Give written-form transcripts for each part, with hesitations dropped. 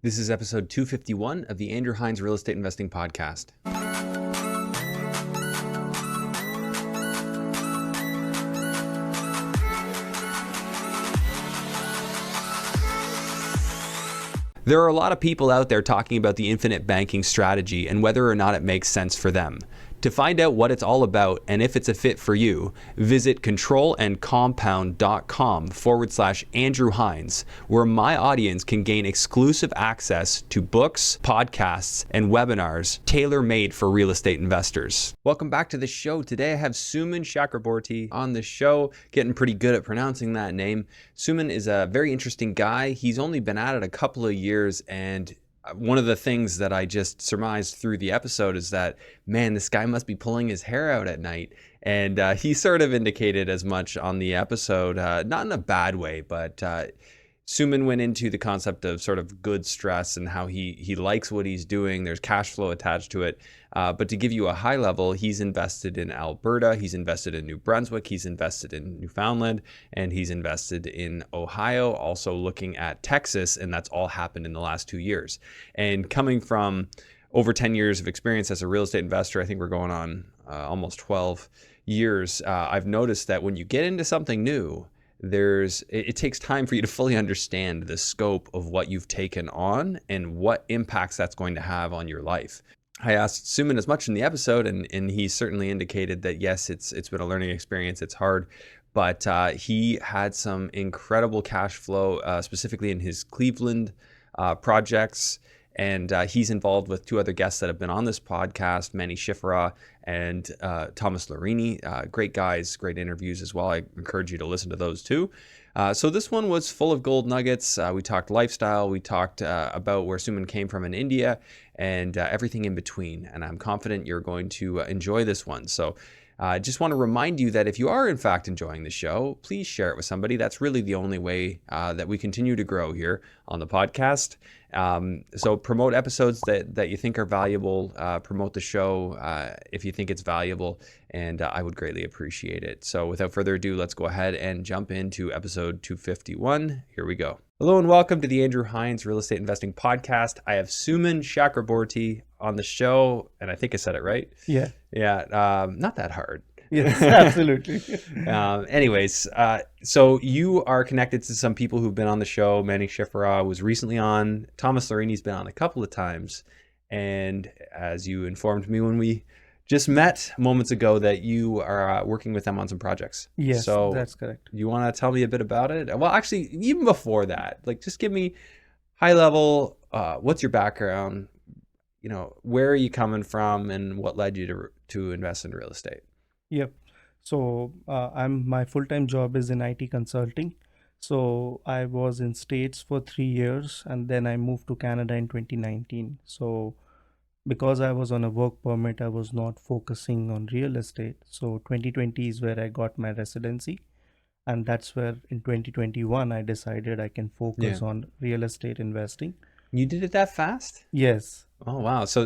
This is episode 251 of the Andrew Hines Real Estate Investing Podcast. There are a lot of people out there talking about the infinite banking strategy and whether or not it makes sense for them. To find out what it's all about and if it's a fit for you, visit controlandcompound.com/Andrew Hines, where my audience can gain exclusive access to books, podcasts, and webinars tailor-made for real estate investors. Welcome back to the show. Today I have Suman Chakraborty on the show, getting pretty good at pronouncing that name. Suman is a very interesting guy. He's only been at it a couple of years, and one of the things that I just surmised through the episode is that, man, this guy must be pulling his hair out at night. And he sort of indicated as much on the episode, not in a bad way, but Suman went into the concept of sort of good stress and how he likes what he's doing. There's cash flow attached to it. But to give you a high level, he's invested in Alberta, he's invested in New Brunswick, he's invested in Newfoundland, and he's invested in Ohio, also looking at Texas, and that's all happened in the last 2 years. And coming from over 10 years of experience as a real estate investor, I think we're going on almost 12 years, I've noticed that when you get into something new, it takes time for you to fully understand the scope of what you've taken on and what impacts that's going to have on your life. I asked Suman as much in the episode, and he certainly indicated that yes, it's been a learning experience. It's hard, but he had some incredible cash flow, specifically in his Cleveland projects. And he's involved with two other guests that have been on this podcast, Manny Schifera and Thomas Larini. Great guys, great interviews as well. I encourage you to listen to those too. So this one was full of gold nuggets. We talked lifestyle. We talked about where Suman came from in India and everything in between. And I'm confident you're going to enjoy this one. So I just want to remind you that if you are in fact enjoying the show, please share it with somebody. That's really the only way that we continue to grow here on the podcast. So promote episodes that you think are valuable, promote the show if you think it's valuable, and I would greatly appreciate it. So without further ado, let's go ahead and jump into episode 251. Here we go. Hello and welcome to the Andrew Hines Real Estate Investing Podcast. I have Suman Chakraborty on the show, and I think I said it right. Yeah. Yeah, not that hard. Yes, absolutely. Anyways, so you are connected to some people who've been on the show. Manny Schifera was recently on. Thomas Larini's been on a couple of times. And as you informed me when we just met moments ago, that you are working with them on some projects. Yes, so that's correct. You want to tell me a bit about it? Well, actually, even before that, like just give me high level, what's your background? You know, where are you coming from and what led you to invest in real estate? Yep. So my full-time job is in IT consulting. So I was in States for 3 years and then I moved to Canada in 2019. So because I was on a work permit, I was not focusing on real estate. So 2020 is where I got my residency. And that's where in 2021, I decided I can focus on real estate investing. You did it that fast? Yes. Oh, wow. So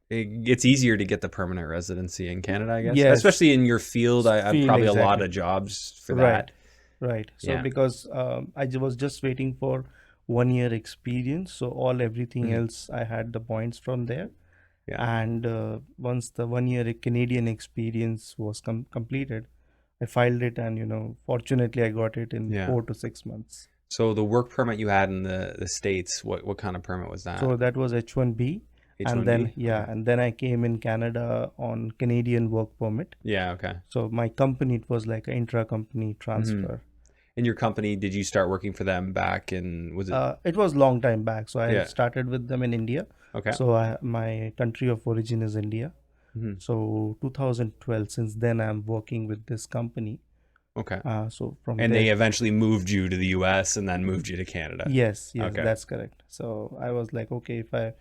it's easier to get the permanent residency in Canada, I guess. Yes. Especially in your field, I have probably Exactly. a lot of jobs for that. Right. So Yeah. because I was just waiting for 1 year experience. So everything else, I had the points from there. Yeah. And once the 1 year Canadian experience was completed, I filed it and, fortunately I got it in 4 to 6 months. So the work permit you had in the States, what kind of permit was that? So that was H1B. And then I came in Canada on Canadian work permit. Yeah, okay. So my company, it was like an intra-company transfer. In your company, did you start working for them back in, was it? It was long time back. So I started with them in India. Okay. So my country of origin is India. So 2012, since then I'm working with this company. Okay. And they eventually moved you to the US and then moved you to Canada. Yes, Okay. that's correct. So I was like, okay, if I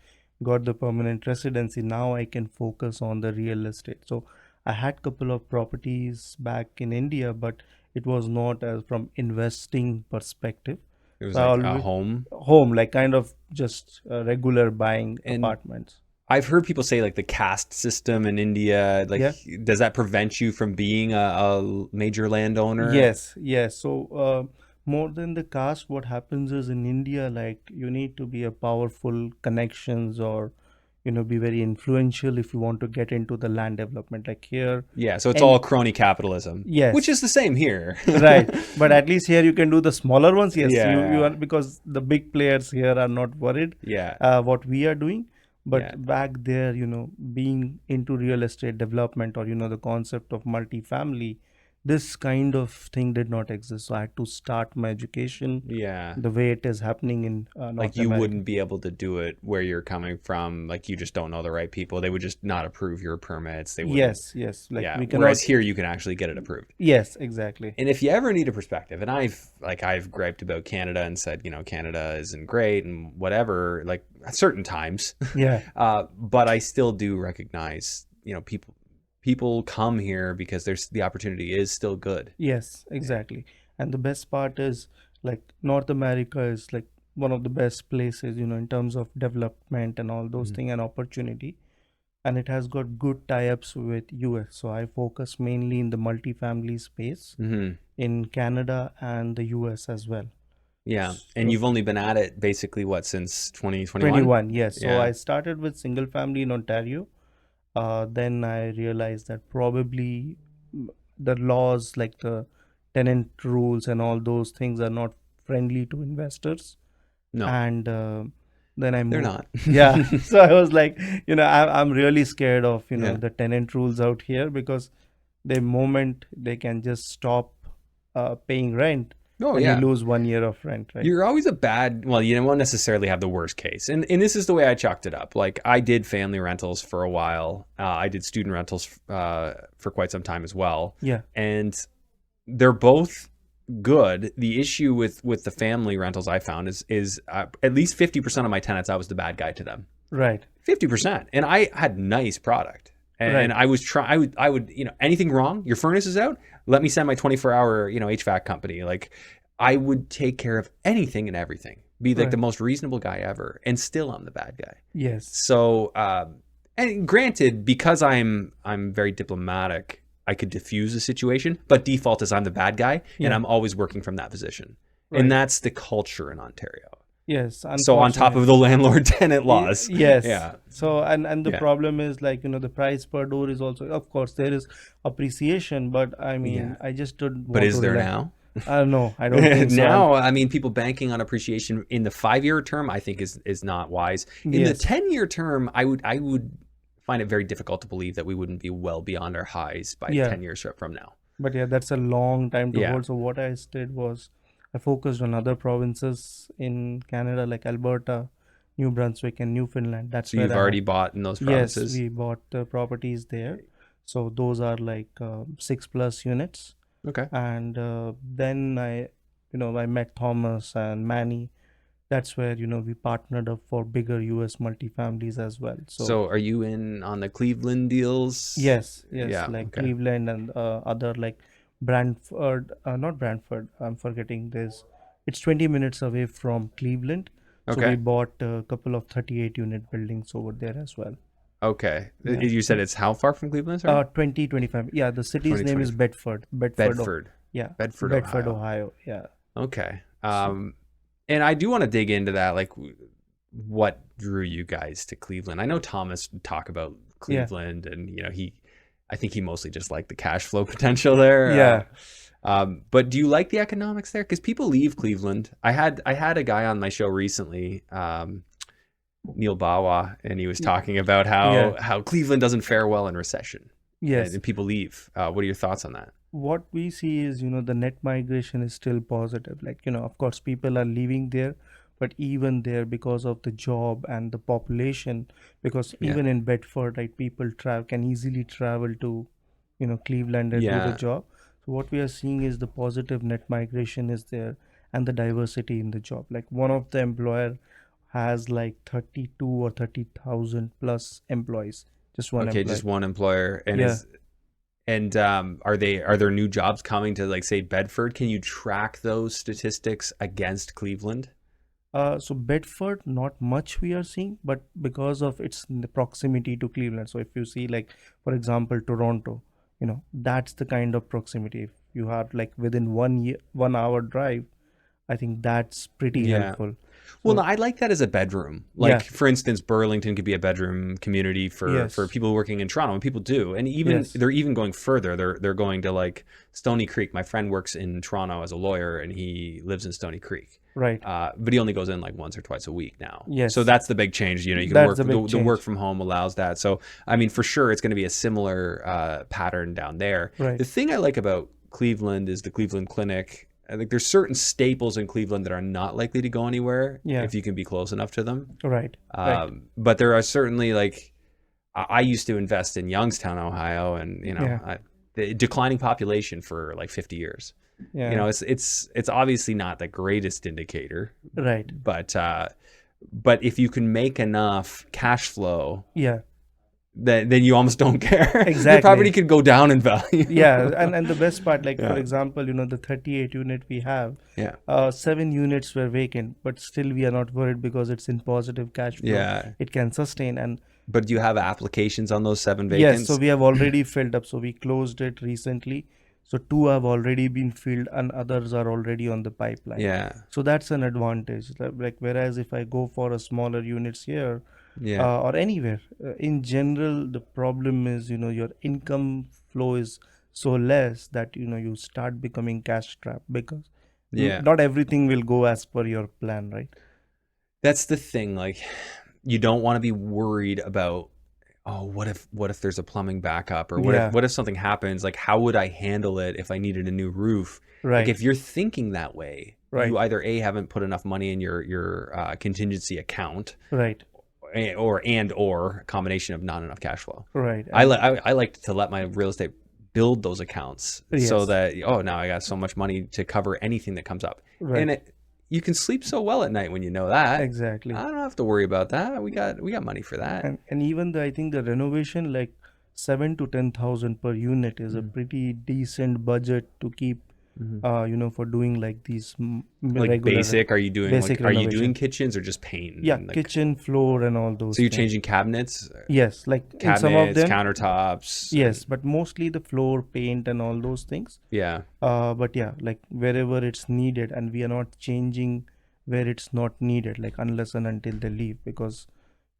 got the permanent residency, now I can focus on the real estate. So I had couple of properties back in India, but it was not from investing perspective. It was like a home? Home, like kind of just regular buying apartments. I've heard people say like the caste system in India, like does that prevent you from being a major landowner? Yes. So More than the caste, what happens is in India, like you need to be a powerful connections or be very influential if you want to get into the land development. Like here, Yeah, so it's all and crony capitalism, which is yes, the same here. right. But at least here you can do the smaller ones. Yes, you are, Yeah, because the big players here are not worried yeah, what we are doing. yeah. But back there, being into real estate development or the concept of multifamily, this kind of thing did not exist. So I had to start my education Yeah. the way it is happening in Like North you America. wouldn't be able to do it where you're coming from. Like you just don't know the right people. They would just not approve your permits. They wouldn't. Yes, yes. Like Yeah. we Whereas cannot. here you can actually get it approved. Yes, exactly. And if you ever need a perspective, and I've griped about Canada and said, Canada isn't great and whatever, like at certain times. Yeah. But I still do recognize, people come here because the opportunity is still good. Yes, exactly. And the best part is like North America is like one of the best places, in terms of development and all those Mhm. things and opportunity. And it has got good tie-ups with US. So I focus mainly in the multifamily space Hmm. in Canada and the US as well. Yeah. And So you've only been at it basically since 2021? 21, yes. So Yeah. I started with single family in Ontario. Then I realized that probably the laws, like the tenant rules and all those things, are not friendly to investors. No, And then I they're moved. not. Yeah. So I was like, I'm really scared of, Yeah. the tenant rules out here, because the moment they can just stop paying rent, Oh, and you yeah. lose 1 year of rent, right? You're always well, you don't necessarily have the worst case. And this is the way I chalked it up. Like I did family rentals for a while. I did student rentals for quite some time as well. Yeah. And they're both good. The issue with the family rentals I found is at least 50% of my tenants, I was the bad guy to them. Right. 50%. And I had nice product. And Right. I would, anything wrong? Your furnace is out? Let me send my 24-hour, HVAC company. Like I would take care of anything and everything. Be like the Right. most reasonable guy ever. And still I'm the bad guy. Yes. So, and granted, because I'm very diplomatic, I could diffuse the situation, but default is I'm the bad guy and Yeah. I'm always working from that position. Right. And that's the culture in Ontario. Yes. So on top of the landlord tenant laws. Yes. Yeah. So and the Yeah. problem is, like, the price per door is also, of course, there is appreciation, but I mean, Yeah. I just don't But want is to there rely. now? No, I don't think so. Now, I mean, people banking on appreciation in the 5-year term, I think is not wise. In the Yes. 10-year term, I would find it very difficult to believe that we wouldn't be well beyond our highs by Yeah. 10 years from now. But yeah, that's a long time to Yeah. hold. So what I did was I focused on other provinces in Canada, like Alberta, New Brunswick, and Newfoundland. That's So where you've I already had. bought in those Yes, provinces? we bought properties there. So those are like 6+ units. Okay. And then I met Thomas and Manny. That's where we partnered up for bigger US multifamilies as well. So are you in on the Cleveland deals? Yes, Yeah. like Okay. Cleveland and other, like Brantford, not Brantford, I'm forgetting this. It's 20 minutes away from Cleveland. So we Okay. bought a couple of 38 unit buildings over there as well. Okay. Yeah. You said it's how far from Cleveland, sorry? 2025. Yeah, the city's name is 2025. Bedford. Bedford. Yeah, Bedford, Bedford, Ohio. Ohio. Yeah. Okay. So, And I do want to dig into that, like what drew you guys to Cleveland. I know Thomas would talk about yeah. Cleveland, and I think he mostly just liked the cash flow potential there. Yeah. But do you like the economics there? Because people leave Cleveland. I had a guy on my show recently, Neil Bawa, and he was talking about Yeah. how Cleveland doesn't fare well in recession, Yes. and people leave. What are your thoughts on that? What we see is, the net migration is still positive. Like, of course, people are leaving there, but even there, because of the job and the population, because Yeah. even in Bedford, right, people can easily travel to, Cleveland and do the Yeah. job. So what we are seeing is the positive net migration is there, and the diversity in the job. Like one of the employer has like 32 or 30,000 plus employees, just one Okay, employee. just one employer, and Yeah. are there new jobs coming to, like, say, Bedford? Can you track those statistics against Cleveland? So Bedford, not much we are seeing, but because of its proximity to Cleveland. So if you see, like, for example, Toronto, that's the kind of proximity. If you have like within 1 hour drive, I think that's pretty Yeah. helpful. Well, no, So I like that as a bedroom. yeah, Like, for instance, Burlington could be a bedroom community for yes, people working in Toronto, and people do. And even yes, they're even going further. They're going to like Stony Creek. My friend works in Toronto as a lawyer, and he lives in Stony Creek. right, But he only goes in like once or twice a week now. So yes, that's the big change. You know, you can that's work, the big the work change, from home allows that. So, I mean, for sure, it's going to be a similar pattern down there. right, The thing I like about Cleveland is the Cleveland Clinic. I think there's certain staples in Cleveland that are not likely to go anywhere yeah, if you can be close enough to them. right, right, But there are certainly like I used to invest in Youngstown, Ohio, and yeah, the declining population for like 50 years. You yeah, know, it's obviously not the greatest indicator, right, but if you can make enough cash flow, yeah, then you almost don't care. Your property exactly. could go down in value. Yeah, and the best part, like for Yeah. example, the 38 unit we have, Yeah. 7 units were vacant, but still we are not worried because it's in positive cash flow. Yeah. It can sustain. And But do you have applications on those 7 yes, so vacants? we have already filled up. So we closed it recently. So 2 have already been filled and others are already on the pipeline. Yeah. So that's an advantage. Like whereas if I go for a smaller units here, Yeah. or anywhere, in general, the problem is, your income flow is so less that, you start becoming cash strapped because Yeah. not everything will go as per your plan, right? That's the thing. Like, you don't want to be worried about, oh, what if there's a plumbing backup, or Yeah, what if something happens? Like, how would I handle it if I needed a new roof? Like, right, if you're thinking that way, right, you either A, haven't put enough money in your contingency account, right, or a combination of not enough cash flow. right. I And I like to let my real estate build those accounts so yes, that, oh, now I got so much money to cover anything that comes up. right, And you can sleep so well at night when you know that. exactly. I don't have to worry about that. We got money for that. And even I think the renovation, like 7 to 10,000 per unit is a Mhm. pretty decent budget to keep, Mhm. for doing like these Like regular basic, are you doing basic are you doing renovation. kitchens or just paint? Yeah, And, like, kitchen, floor, and all those so you're things. changing cabinets, Yes, like in some of them, countertops. yes, but mostly the floor, paint, and all those things. Yeah. But yeah, like wherever it's needed, and we are not changing where it's not needed, like unless and until they leave, because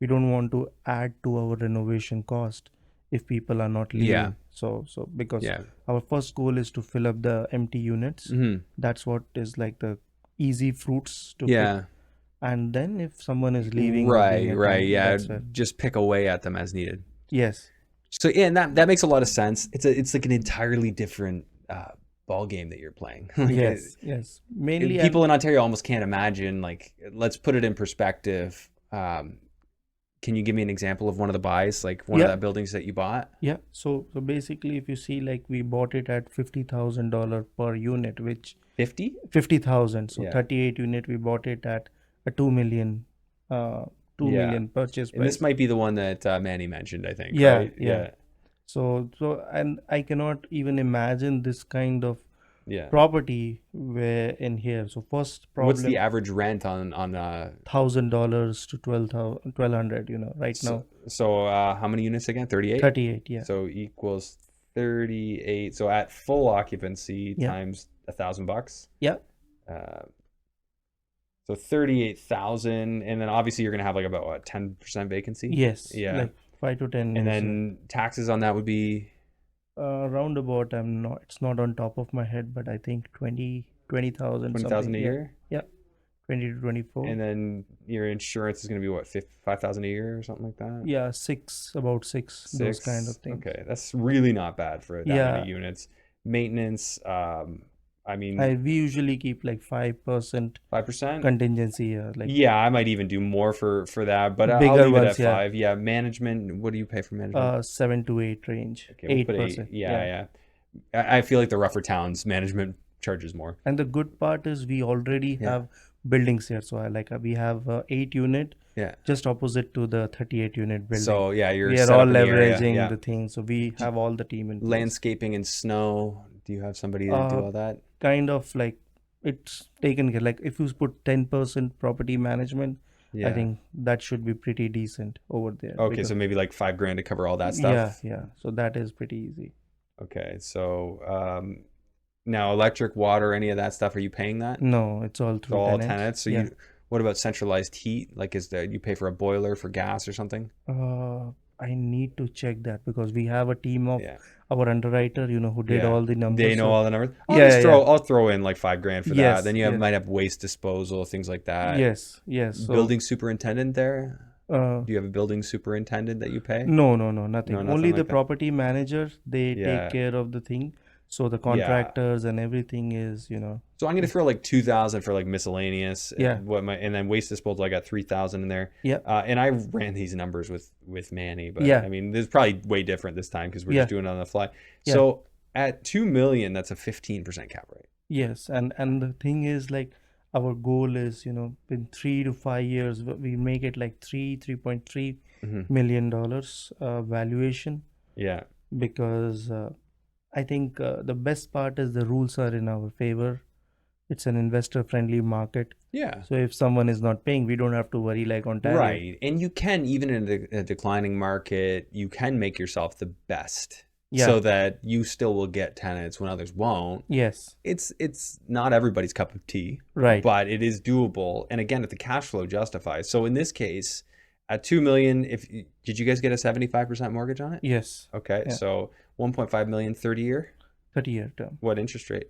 we don't want to add to our renovation cost if people are not leaving. Yeah. So because Yeah. our first goal is to fill up the empty units. Hmm. That's what is like the easy fruits to pick. Yeah. And then if someone is leaving or being Right. attacked, Yeah. that's where. Just pick away at them as needed. Yes. So yeah, and that makes a lot of sense. It's like an entirely different ball game that you're playing. Like, Yes. Yes. Mainly, people in Ontario almost can't imagine. Like, let's put it in perspective. Can you give me an example of one of the buys, like one of Yeah. the buildings that you bought? yeah. So basically, if you see, like we bought it at $50,000 per unit, which 50? 50,000. So Yeah. 38 unit, we bought it at a 2 million, uh, 2 Yeah. million purchase And this price. might be the one that Manny mentioned, I think, Yeah, right? yeah. So and I cannot even imagine this kind of Yeah. property where in here. So first What's the problem, average rent on $1,000 to 1,200, right now. so how many units again? 38? 38, yeah. So equals 38. So at full occupancy Yeah. times $1,000. Yeah. So 38,000, and then obviously you're gonna have like about what, 10% vacancy? Yes, Yeah. like 5 to 10 And is, then taxes on that would be roundabout. It's not on top of my head, but I think 20,000 20,000 something. a Yeah, year, 20 to 24. and then your insurance is gonna be what, 5,000 a year or something like that? Yeah, about six, those kind of 6. things. Okay, that's really not bad for that Yeah. many units. Maintenance, I mean, We usually keep like 5% 5%. contingency here, like Yeah, I might even do more for that, but I'll bigger leave it ones, at yeah. 5. Yeah, management. What do you pay for management? 7 to 8 range, Okay, we'll put 8. 8%. Yeah. I feel like the rougher towns management charges more. And the good part is we already Yeah. have buildings here. So we have 8 unit Yeah. just opposite to the 38 unit building. So yeah, you're We are set all up in the area. leveraging Yeah. the thing. So we have all the team in place. Landscaping and snow. Do you have somebody that do all that? Kind of like it's taken care. Like if you put 10% property management, Yeah. I think that should be pretty decent over there. Okay, because- so maybe like $5,000 to cover all that stuff. yeah. So that is pretty easy. Okay, so Now, electric, water, any of that stuff, are you paying that? No, it's all It's through all tenants. tenants. So Yeah. what about centralized heat? Like, you pay for a boiler for gas or something? I need to check that because we have a team of Yeah. our underwriter, who did Yeah. all the They numbers. know So all the numbers. yeah, yeah, I'll throw in like $5,000 for that. yes, Then you yes, might have waste disposal, things like that. yes, yes. So Building superintendent there? uh, Do you have a building superintendent that you pay? no, No, nothing. nothing Only the like that. property manager, they take Yeah. care of the thing. So the Yeah. contractors and everything is, So I'm gonna throw like 2,000 for like miscellaneous. Yeah. And then waste disposal, I got 3,000 in there. Yeah. And I ran these numbers with Manny, but Yeah. I mean, this is probably way different this time because we're Yeah. just doing it on the fly. Yeah. So at 2 million, that's a 15% cap rate. Yes, and the thing is, like, our goal is, in 3 to 5 years, we make it like $3.3 Mm-hmm. million valuation, Yeah. because I think the best part is the rules are in our favor. It's an investor-friendly market. Yeah. So if someone is not paying, we don't have to worry like Ontario. Right. And you can, even in a declining market, you can make yourself the best Yeah. so that you still will get tenants when others won't. Yes. It's not everybody's cup of tea, Right. but it is doable. And again, if the cash flow justifies. So in this case, at 2 million, did you guys get a 75% mortgage on it? Yes. Okay. Yeah. So 1.5 million, 30 year. 30-year term. What interest rate?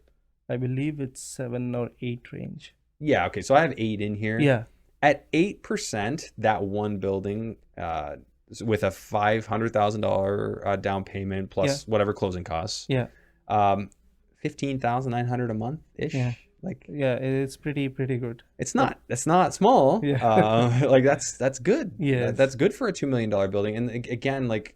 I believe it's 7 or 8 range. Yeah. Okay. So I have 8 in here. Yeah. At 8%, that one building, with a $500,000 down payment plus whatever closing costs. Yeah. 15,900 a month ish. Yeah. Like, Yeah, it's pretty good. it's not small. Yeah. Like that's good. Yes. That's good for a $2 million building. And again, like,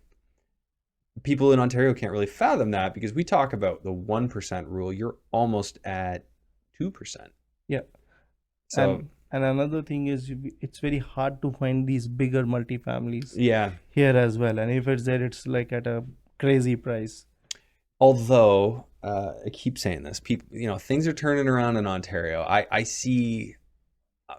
people in Ontario can't really fathom that because we talk about the 1% rule. You're almost at 2%. Yeah. So And another thing is, it's very hard to find these bigger multifamilies yeah. here as well. And if it's there, it's like at a crazy price. Although I keep saying this, people, things are turning around in Ontario. I see,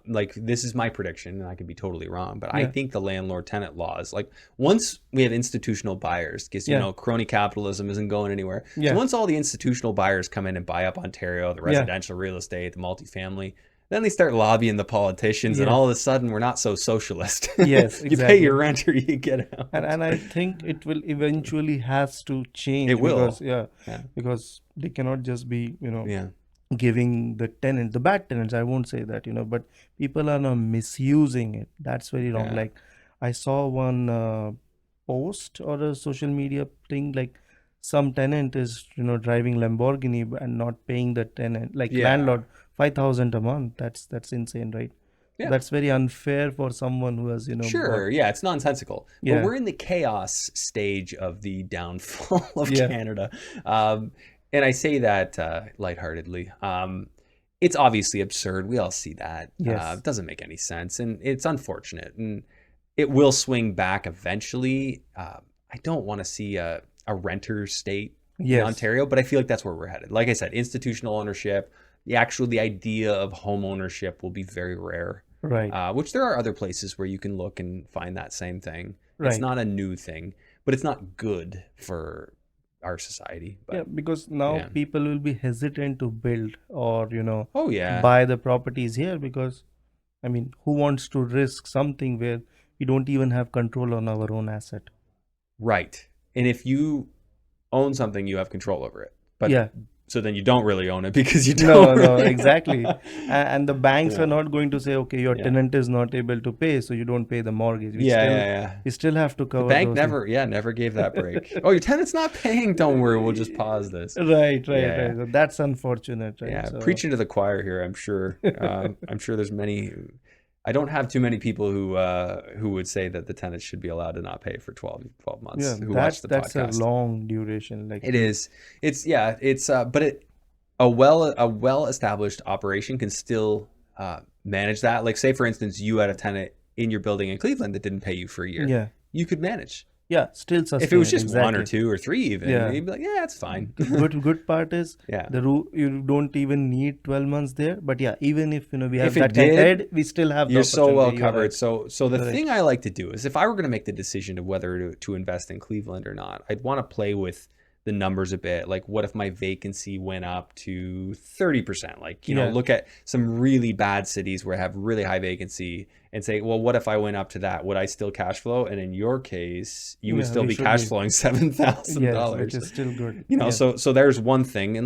like, this is my prediction, and I could be totally wrong, but I Yeah. think the landlord-tenant laws, like, once we have institutional buyers, because Yeah. crony capitalism isn't going anywhere. Yeah. So once all the institutional buyers come in and buy up Ontario, the residential real estate, the multifamily, then they start lobbying the politicians, and Yes. all of a sudden we're not so socialist. Yes, You pay exactly. your rent or you get out. And I think it will eventually has to change. It will. Because, Yeah. because they cannot just be, Yeah. giving the tenant, the bad tenants, I won't say that, but people are now misusing it. That's very wrong. Yeah. Like, I saw one post or a social media thing, like, some tenant is, driving Lamborghini and not paying the tenant, like, Yeah. landlord, 5,000 a month. That's insane, right? Yeah. That's very unfair for someone who has, Sure, bought- yeah, it's nonsensical. But Yeah. we're in the chaos stage of the downfall of Yeah. Canada. And I say that lightheartedly. It's obviously absurd. We all see that. Yes. It doesn't make any sense. And it's unfortunate. And it will swing back eventually. I don't want to see a renter state in Yes. Ontario, but I feel like that's where we're headed. Like I said, institutional ownership, the idea of home ownership will be very rare. Right. Which there are other places where you can look and find that same thing. It's Right. not a new thing, but it's not good for our society. But, Yeah, because now yeah. people will be hesitant to build or, Oh yeah. buy the properties here, because, I mean, who wants to risk something where we don't even have control on our own asset? Right. And if you own something, you have control over it. But Yeah. so then you don't really own it because you No, don't. no, really- exactly. And the banks Yeah. are not going to say, okay, your Yeah. tenant is not able to pay, so you don't pay the mortgage. Yeah. We still have to The cover bank those never gave that break. Oh, your tenant's not paying. Don't worry, we'll just pause this. things. Right. Yeah. So that's unfortunate, right? Yeah, So- preaching to the choir here. I'm sure. I'm sure there's many. I don't have too many people who would say that the tenants should be allowed to not pay for 12 months. Yeah, who watch the that's podcast? a long duration. Like, It is. But a well established operation can still manage that. Like, say for instance, you had a tenant in your building in Cleveland that didn't pay you for a year. yeah, You could manage. still sustain. If it was just one or exactly. two or three, even, Yeah. you'd be like, yeah, it's fine. Good part is, Yeah. you don't even need 12 months there. But yeah, even if we have If it that kind of did, head, we still have the You're so well opportunity. You're covered. right. So the You're right. thing I like to do is, if I were going to make the decision of whether to invest in Cleveland or not, I'd want to play with the numbers a bit. Like, what if my vacancy went up to 30%? Like, Yeah. look at some really bad cities where I have really high vacancy and say, well, what if I went up to that? Would I still cash flow? And in your case, you would Yeah, still we be should cash be. flowing Yes, $7,000. which is still good. So there's one thing.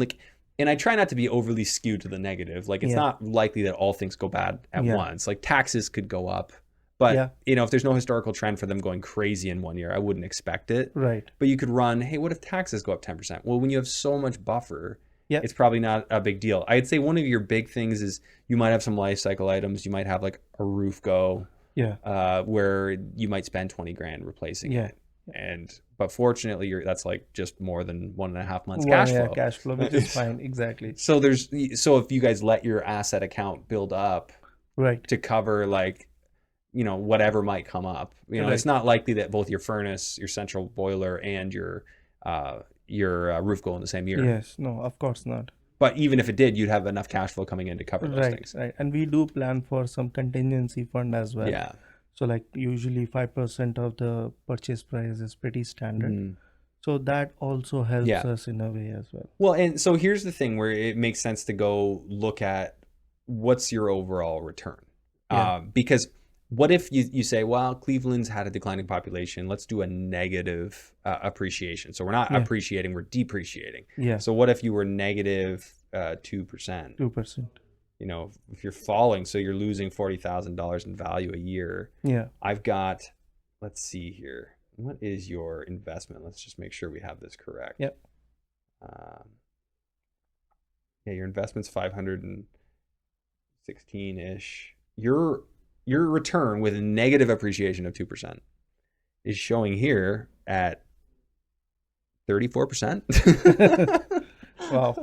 And I try not to be overly skewed to the negative. Like, it's Yeah. not likely that all things go bad at Yeah. once. Like, taxes could go up. But, Yeah. if there's no historical trend for them going crazy in 1 year, I wouldn't expect it. Right. But you could run, hey, what if taxes go up 10%? Well, when you have so much buffer, Yeah. it's probably not a big deal. I'd say one of your big things is you might have some life cycle items. You might have like a roof go, where you might spend 20 grand replacing it. But fortunately, that's like just more than 1.5 months cash flow. Cash flow, which is fine. Exactly. So if you guys let your asset account build up, Right. to cover like, whatever might come up, it's not likely that both your furnace, your central boiler, and your roof go in the same year. Yes. No, of course not. But even if it did, you'd have enough cash flow coming in to cover those things. Right. And we do plan for some contingency fund as well. Yeah. So like usually 5% of the purchase price is pretty standard. So that also helps us in a way as well. Well, and so here's the thing where it makes sense to go look at what's your overall return. Because what if you say, well, Cleveland's had a declining population, let's do a negative appreciation. So we're not appreciating, we're depreciating. Yeah. So what if you were negative 2%? 2%. If you're falling, so you're losing $40,000 in value a year. Yeah. I've got, let's see here. What is your investment? Let's just make sure we have this correct. Yep. Your investment's 516-ish. Your return with a negative appreciation of 2% is showing here at 34%. Wow.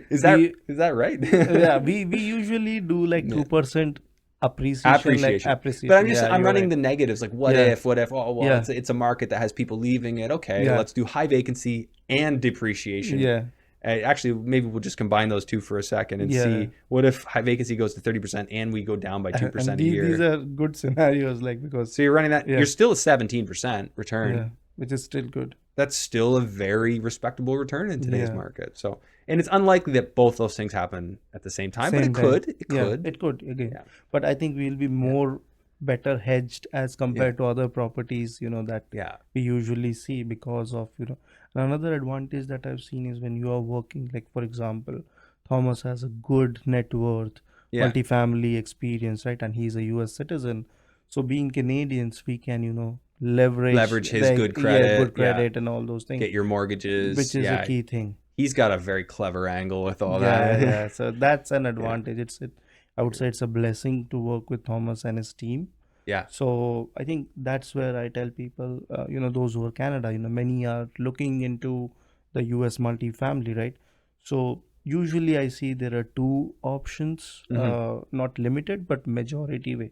Is that right? Yeah, we usually do like 2% appreciation. But I'm running the negatives, like what if, oh, well, it's a market that has people leaving it. Okay, let's do high vacancy and depreciation. Yeah. Actually, maybe we'll just combine those two for a second and see what if high vacancy goes to 30% and we go down by 2% a year. These are good scenarios, because so you're running that. You're still a 17% return, which is still good. That's still a very respectable return in today's market. So, and it's unlikely that both those things happen at the same time, but it could. It could again. But I think we'll be more better hedged as compared to other properties, that we usually see because of, another advantage that I've seen is when you are working, like for example, Thomas has a good net worth, multifamily experience, right? And he's a US citizen. So being Canadians, we can, leverage his good credit, and all those things. Get your mortgages, which is a key thing. He's got a very clever angle with all that. Yeah. So that's an advantage. I would say it's a blessing to work with Thomas and his team. Yeah. So I think that's where I tell people, those who are Canada, many are looking into the US multifamily, right? So usually I see there are two options, not limited, but majority way.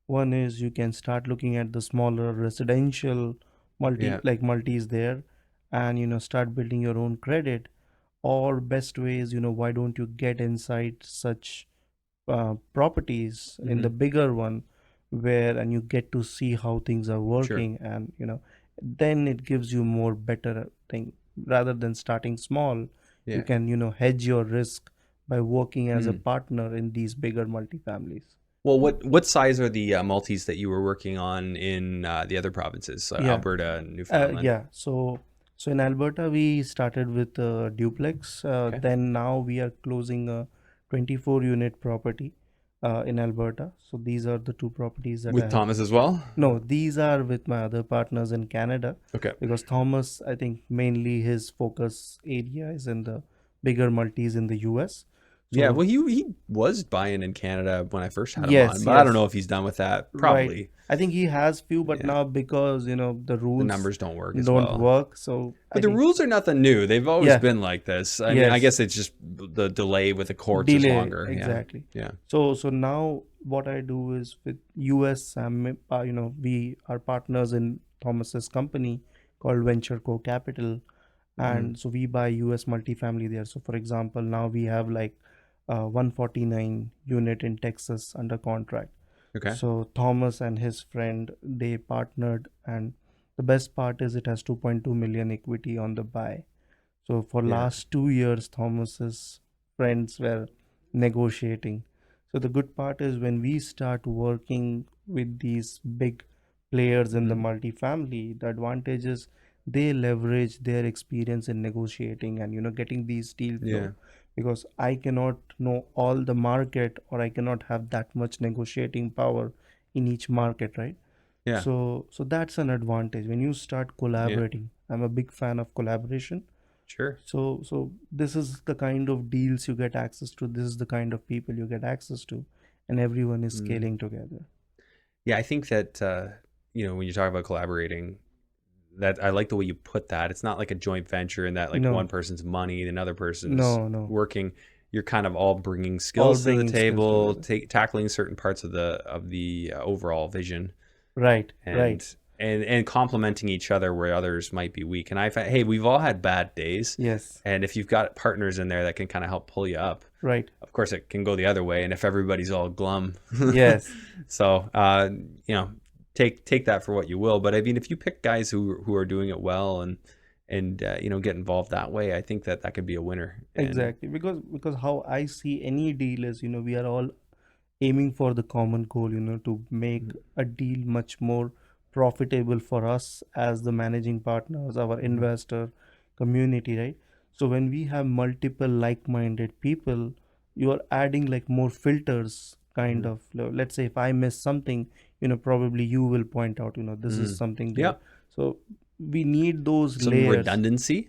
One is you can start looking at the smaller residential multis there, and start building your own credit. Or best way is, why don't you get inside such properties in the bigger one and you get to see how things are working, and then it gives you more better thing rather than starting small. You can hedge your risk by working as a partner in these bigger multifamilies. Well, what size are the multis that you were working on in the other provinces, Alberta and Newfoundland? So in Alberta we started with a duplex. Then now we are closing a 24-unit property in Alberta. So these are the two properties that with Thomas as well? No, these are with my other partners in Canada. Okay. Because Thomas, I think mainly his focus area is in the bigger multis in the US. So, well, he was buying in Canada when I first had him on, but I don't know if he's done with that. Probably. Right. I think he has few, but now because the rules, the numbers don't work. So, but the rules are nothing new. They've always been like this. I mean, I guess it's just the delay with the courts is longer. Exactly. Yeah. So now what I do is with US, we are partners in Thomas's company called Venture Co Capital, and so we buy US multifamily there. So for example, now we have like 149 unit in Texas under contract. Okay. So Thomas and his friend, they partnered, and the best part is it has 2.2 million equity on the buy. So for Yeah. last 2 years, Thomas's friends were negotiating. So the good part is when we start working with these big players in the Mhm. multifamily, the advantage is they leverage their experience in negotiating and getting these deal Yeah. flow, because I cannot know all the market, or I cannot have that much negotiating power in each market, right? Yeah. So that's an advantage when you start Yeah. collaborating. I'm a big fan of collaboration. Sure. So this is the kind of deals you get access to. This is the kind of people you get access to, and everyone is Mm. scaling together. Yeah, I think that when you talk about collaborating, that I like the way you put that. It's not like a joint venture in that like one No, person's money and another person's no. working. You're kind of all bringing All skills to the bringing skills table, together. tackling certain parts of the overall vision, Right, right. and complementing each other where others might be weak. And hey, we've all had bad days, Yes, and if you've got partners in there that can kind of help pull you up, right. of course it can go the other way. And if everybody's all glum, Yes, so take that for what you will. But I mean, if you pick guys who are doing it well and get involved that way, I think that could be a winner. And exactly. Because how I see any deal is, we are all aiming for the common goal, to make a deal much more profitable for us as the managing partners, our Mhm. investor community, right? So when we have multiple like-minded people, you are adding like more filters, kind Mhm. of. Let's say if I miss something, probably you will point out, this is Mhm. something there. Yeah, So we need those some layers. redundancy.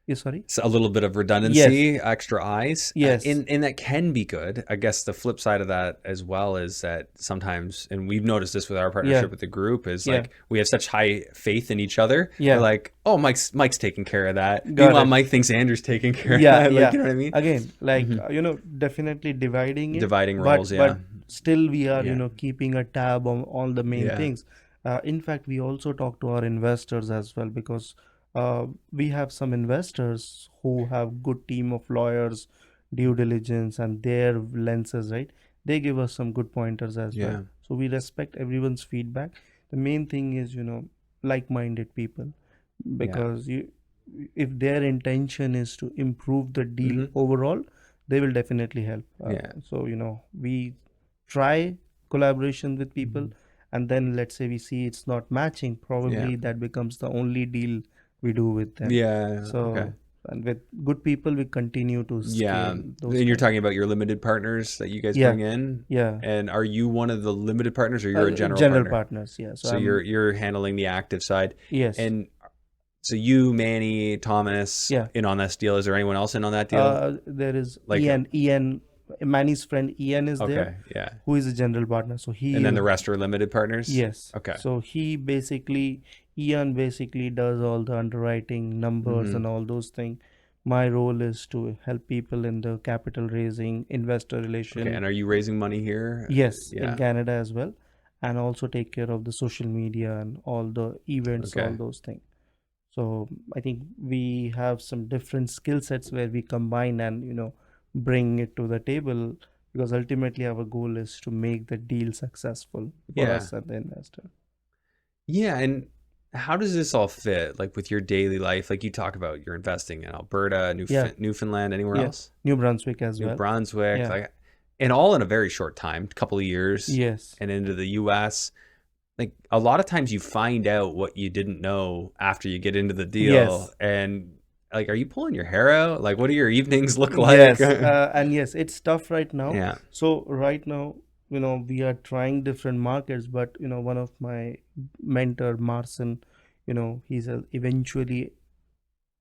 Yeah, sorry. So a little bit of Yes, redundancy, extra eyes, yes, and that can be good. I guess the flip side of that as well is that sometimes, and we've noticed this with our yeah, partnership with the group, is yeah, like we have such high faith in each other. We're yeah. like, oh, Mike's taking care of that. Got Meanwhile, it. Mike thinks Andrew's taking care of Yeah, that. Like, yeah. you know what I mean? Again, like Hmm. definitely dividing it, Dividing but roles, yeah, still we are yeah, keeping a tab on all the main yeah. things. In fact, we also talk to our investors as well, because we have some investors who have good team of lawyers, due diligence, and their lenses, right? They give us some good pointers as well. Yeah. So we respect everyone's feedback. The main thing is, like-minded people, Yeah. because if their intention is to improve the deal Hmm. overall, they will definitely help. Yeah. So we try collaboration with people, Mhm. and then let's say we see it's not matching, Yeah. probably that becomes the only deal we do with them. Yeah. Okay. So, and with good people we continue to Yeah. scale And those you're kind. talking about your limited partners that you guys Yeah, bring in. yeah. And are you one of the limited partners or you're a general General partner? partners, yeah. So So you're handling the active side. yes, And so you, Manny, Thomas, yeah. in on this deal. Is there anyone else in on that deal? There is Like, Ian, Manny's friend Ian is there, okay, yeah. who is a general partner. So And he, then the rest are limited partners? yes. Okay. So Ian basically does all the underwriting, numbers, Mm-hmm. and all those things. My role is to help people in the capital raising, investor Okay. relation, And are you raising money here? yes, in Yeah. Canada as well, and also take care of the social media and all the events, all Okay. those things. So I think we have some different skill sets where we combine and bring it to the table, because ultimately our goal is to make the deal successful for Yeah. us and the investor. Yeah. And how does this all fit, like with your daily life? Like you talk about you're investing in Alberta, Yeah, Newfoundland, anywhere yeah. else? New Brunswick as New well. Brunswick, Yeah. like, and all in a very short time, couple of years, Yes. and into the U.S. Like a lot of times, you find out what you didn't know after you get into the deal, Yes. and like, are you pulling your hair out? Like, what do your evenings look like? Yes. And yes, it's tough right now. Yeah. So right now, we are trying different markets, but one of my mentor, Marcin, he's eventually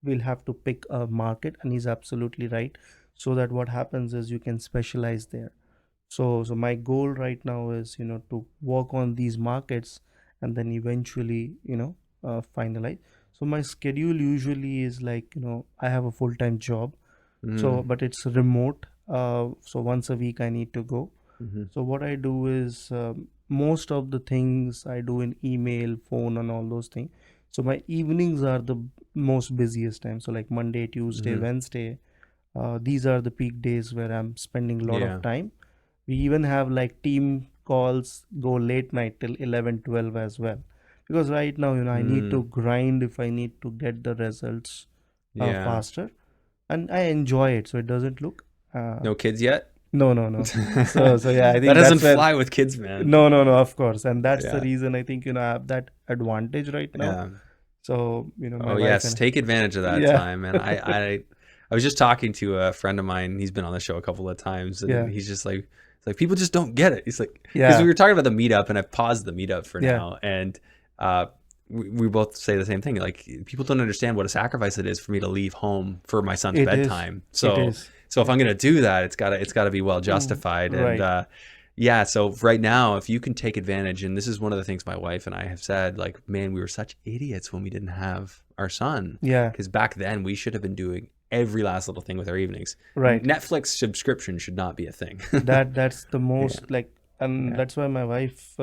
will have to pick a market, and he's absolutely right. So that what happens is you can specialize there. So my goal right now is to work on these markets, and then eventually finalize. So my schedule usually is like, I have a full-time job, so Mm-hmm. but it's remote. So once a week I need to go. Mm-hmm. So what I do is, most of the things I do in email, phone, and all those things. So my evenings are the most busiest time. So like Monday, Tuesday, Mm-hmm. Wednesday, these are the peak days where I'm spending a lot of Yeah. time. We even have like team calls go late night till 11, 12 as well. Because right now, I need to Mm. grind if I need to get the results Yeah. faster, and I enjoy it. So it doesn't look. No kids yet? No. So yeah, I That think doesn't that's where. fly with kids, man. No, of course, and that's the Yeah. reason I think I have that advantage right now. Yeah. So my Oh wife yes, and take advantage of that yeah, time. And I was just talking to a friend of mine. He's been on the show a couple of times, and yeah, he's just like, it's like people just don't get it. He's like, because we yeah, were talking about the meetup, and I've paused the meetup for yeah. now, and we both say the same thing. Like people don't understand what a sacrifice it is for me to leave home for my son's It is. bedtime. It is. So if I'm gonna do that, it's gotta be well justified. And Right. yeah, so right now, if you can take advantage, and this is one of the things my wife and I have said, like, man, we were such idiots when we didn't have our son, Yeah. because back then we should have been doing every last little thing with our evenings. Right. Netflix subscription should not be a thing. That's the Yeah, most like, and yeah, that's why my wife,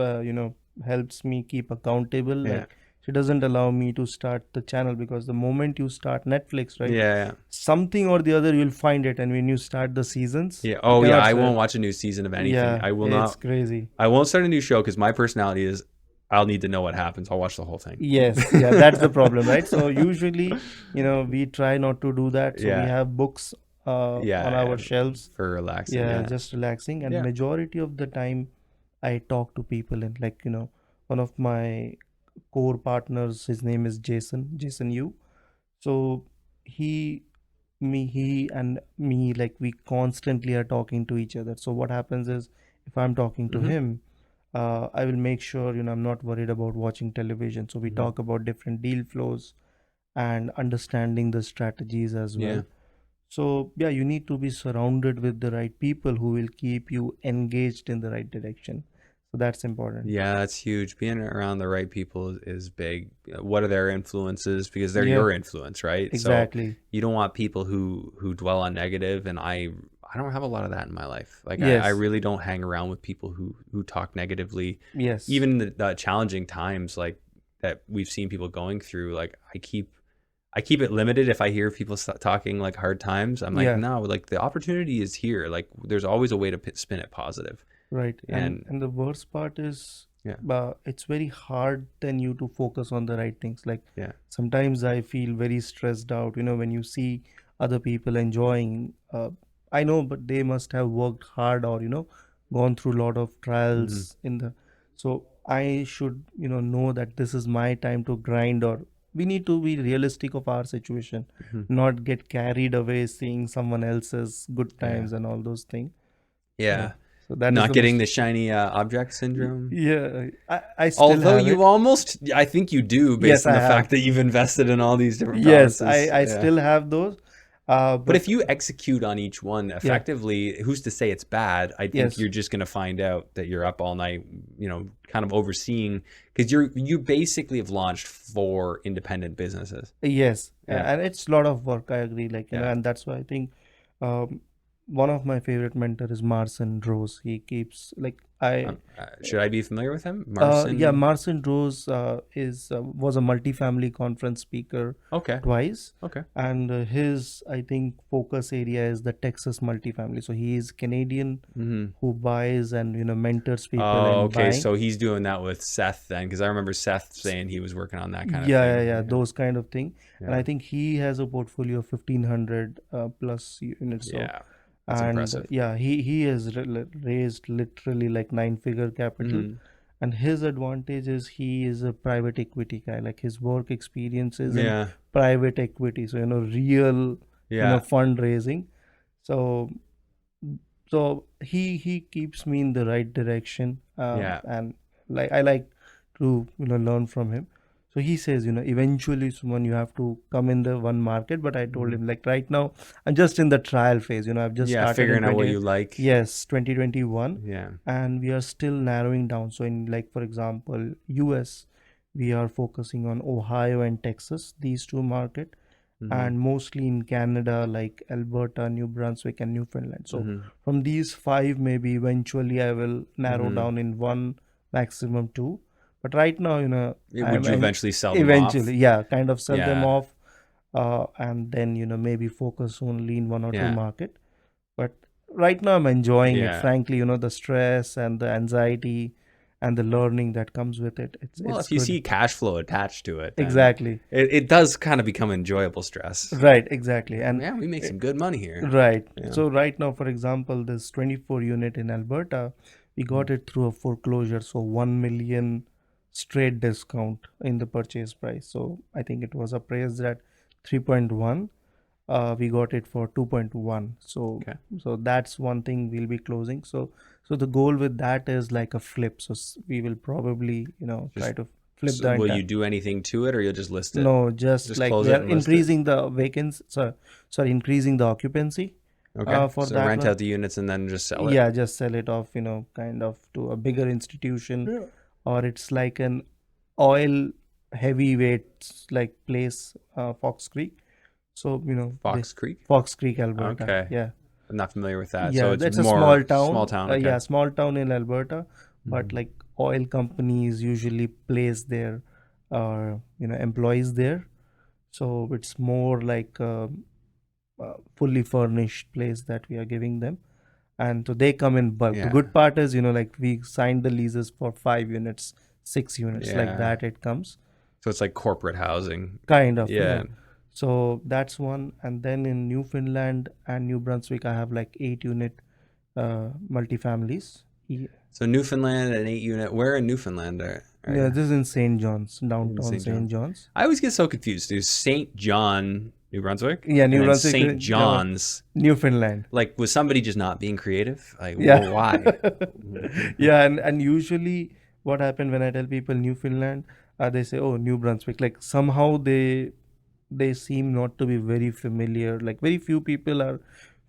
helps me keep accountable. yeah, Like, she doesn't allow me to start the channel because the moment you start Netflix, right, yeah, something or the other you'll find it, and when you start the seasons, yeah. you Oh yeah, cannot I say, won't watch a new season of anything. yeah, I will it's not. crazy. I won't start a new show because my personality is I'll need to know what happens. I'll watch the whole thing. Yes, yeah, that's the problem, right? So usually, we try not to do that. So we Yeah, have books on yeah, our shelves. for relaxing. Yeah, Yeah, just relaxing. And yeah. majority of the time, I talk to people, and like, one of my core partners, his name is Jason Yu. So he, he and me, like, we constantly are talking to each other. So what happens is, if I'm talking to Mm-hmm. him, I will make sure, I'm not worried about watching television. So we Mm-hmm. talk about different deal flows and understanding the strategies as Yeah. well. So yeah, you need to be surrounded with the right people who will keep you engaged in the right direction. So that's important. Yeah, that's huge. Being around the right people is big. What are their influences? Because they're Yeah, your influence, right? So exactly. you don't want people who dwell on negative. And I don't have a lot of that in my life. Like I Yes, really don't hang around with people who talk negatively. yes, Even the challenging times like that we've seen people going through. Like I keep it limited. If I hear people talking like hard times, I'm like, yeah, no, like the opportunity is here. Like there's always a way to spin it positive. right. And And and the worst part is, yeah, it's very hard then you to focus on the right things. Like, yeah. sometimes I feel very stressed out, when you see other people enjoying. I know, but they must have worked hard, or gone through a lot of Hmm. trials in the. So I should, know that this is my time to grind, or we need to be realistic of our situation, Hmm. not get carried away seeing someone else's good Yeah. times and all those things. Yeah. So, so that is Not the getting most. the shiny object syndrome. Yeah, I still Although have you it. almost, I think you do based Yes, on I the have. fact that you've invested in all these different Yes, palaces. I Yeah. still have those. But But if you execute on each one yeah, effectively, who's to say it's bad? I think yes, you're just going to find out that you're up all night, kind of overseeing because you basically have launched 4 independent businesses. yes, Yeah. and it's a lot of work. I agree. Like, Yeah. and that's why I think, um, one of my favorite mentor is Marcin Rose. He keeps like I. Should I be familiar with him? Yeah, Marcin? Marcin Rose is was a multifamily conference speaker Okay. twice, Okay. and his, I think, focus area is the Texas multifamily. So he is Canadian Hmm. who buys and mentors people Oh, in okay. buying. So he's doing that with Seth then, because I remember Seth saying he was working on that kind of Yeah, thing. Yeah. those kind of thing. And Yeah. I think he has a portfolio of 1500 plus units. So, Yeah. That's and impressive. yeah, he has raised literally like 9-figure capital. Hmm. And his advantage is he is a private equity guy. Like, his work experience is in Yeah. private equity. So, real, Yeah. fundraising. So, he keeps me in the right direction. Yeah. And like, I like to learn from him. So he says, eventually, Suman, you have to come in the one market. But I told Hmm. him, like, right now I'm just in the trial phase. I've just Yeah. started in Figuring out what 20. you like. Yes, 2021, Yeah. and we are still narrowing down. So in, like, for example, US, we are focusing on Ohio and Texas, these two market, Hmm. and mostly in Canada, like Alberta, New Brunswick, and Newfoundland. So Hmm. from these five, maybe eventually I will narrow Hmm. down in one, maximum two. But right now, Would you I'm eventually sell them off? eventually, yeah, kind of sell them Yeah. off, and then maybe focus only in one or two Yeah. market. But right now I'm enjoying it. Yeah. Frankly, the stress and the anxiety and the learning that comes with it. Well, It's if you good. see cash flow attached to it, then Exactly. it does kind of become enjoyable stress. Right, exactly. And Yeah, we make some good money here. right. Yeah. So right now, for example, this 24 unit in Alberta, we got it through a foreclosure. So 1 million straight discount in the purchase price. So I think it was appraised at 3.1. We got it for 2.1. So Okay. so that's one thing we'll be closing. So the goal with that is like a flip. So we will probably, try to flip So the will entire. you do anything to it, or you'll just list it? No, just like close we it are and list it? increasing the vacancy. Sorry, increasing the occupancy. Okay. For So that rent one. out the units and then just sell it. Yeah, just sell it off, kind of to a bigger institution, Yeah. or it's like an oil heavyweight like place, Fox Creek. So, Fox Creek. Fox Creek, Alberta. Okay. Yeah. I'm not familiar with that. Yeah, So it's that's more a small town. Small town. Okay. Yeah, small town in Alberta, but Mhm. like oil companies usually place their, employees there. So it's more like a fully furnished place that we are giving them. And so they come in bulk. The Yeah. good part is, like we signed the leases for 5 units, 6 units, like Yeah. that it comes. So it's like corporate housing. Kind of, Yeah. So that's one. And then in Newfoundland and New Brunswick, I have like 8 unit multifamilies. So Newfoundland, an 8 unit. Where in Newfoundland are Yeah, you? this is in St. John's, downtown St. St. John's. John's. I always get so confused. There's St. John, New Brunswick. Yeah, New and then Brunswick, St. yeah, John's. Newfoundland. Like, was somebody just not being creative? Like, Yeah. well, why? Yeah, and usually what happened when I tell people Newfoundland, they say, oh, New Brunswick. Like somehow they seem not to be very familiar. Like very few people are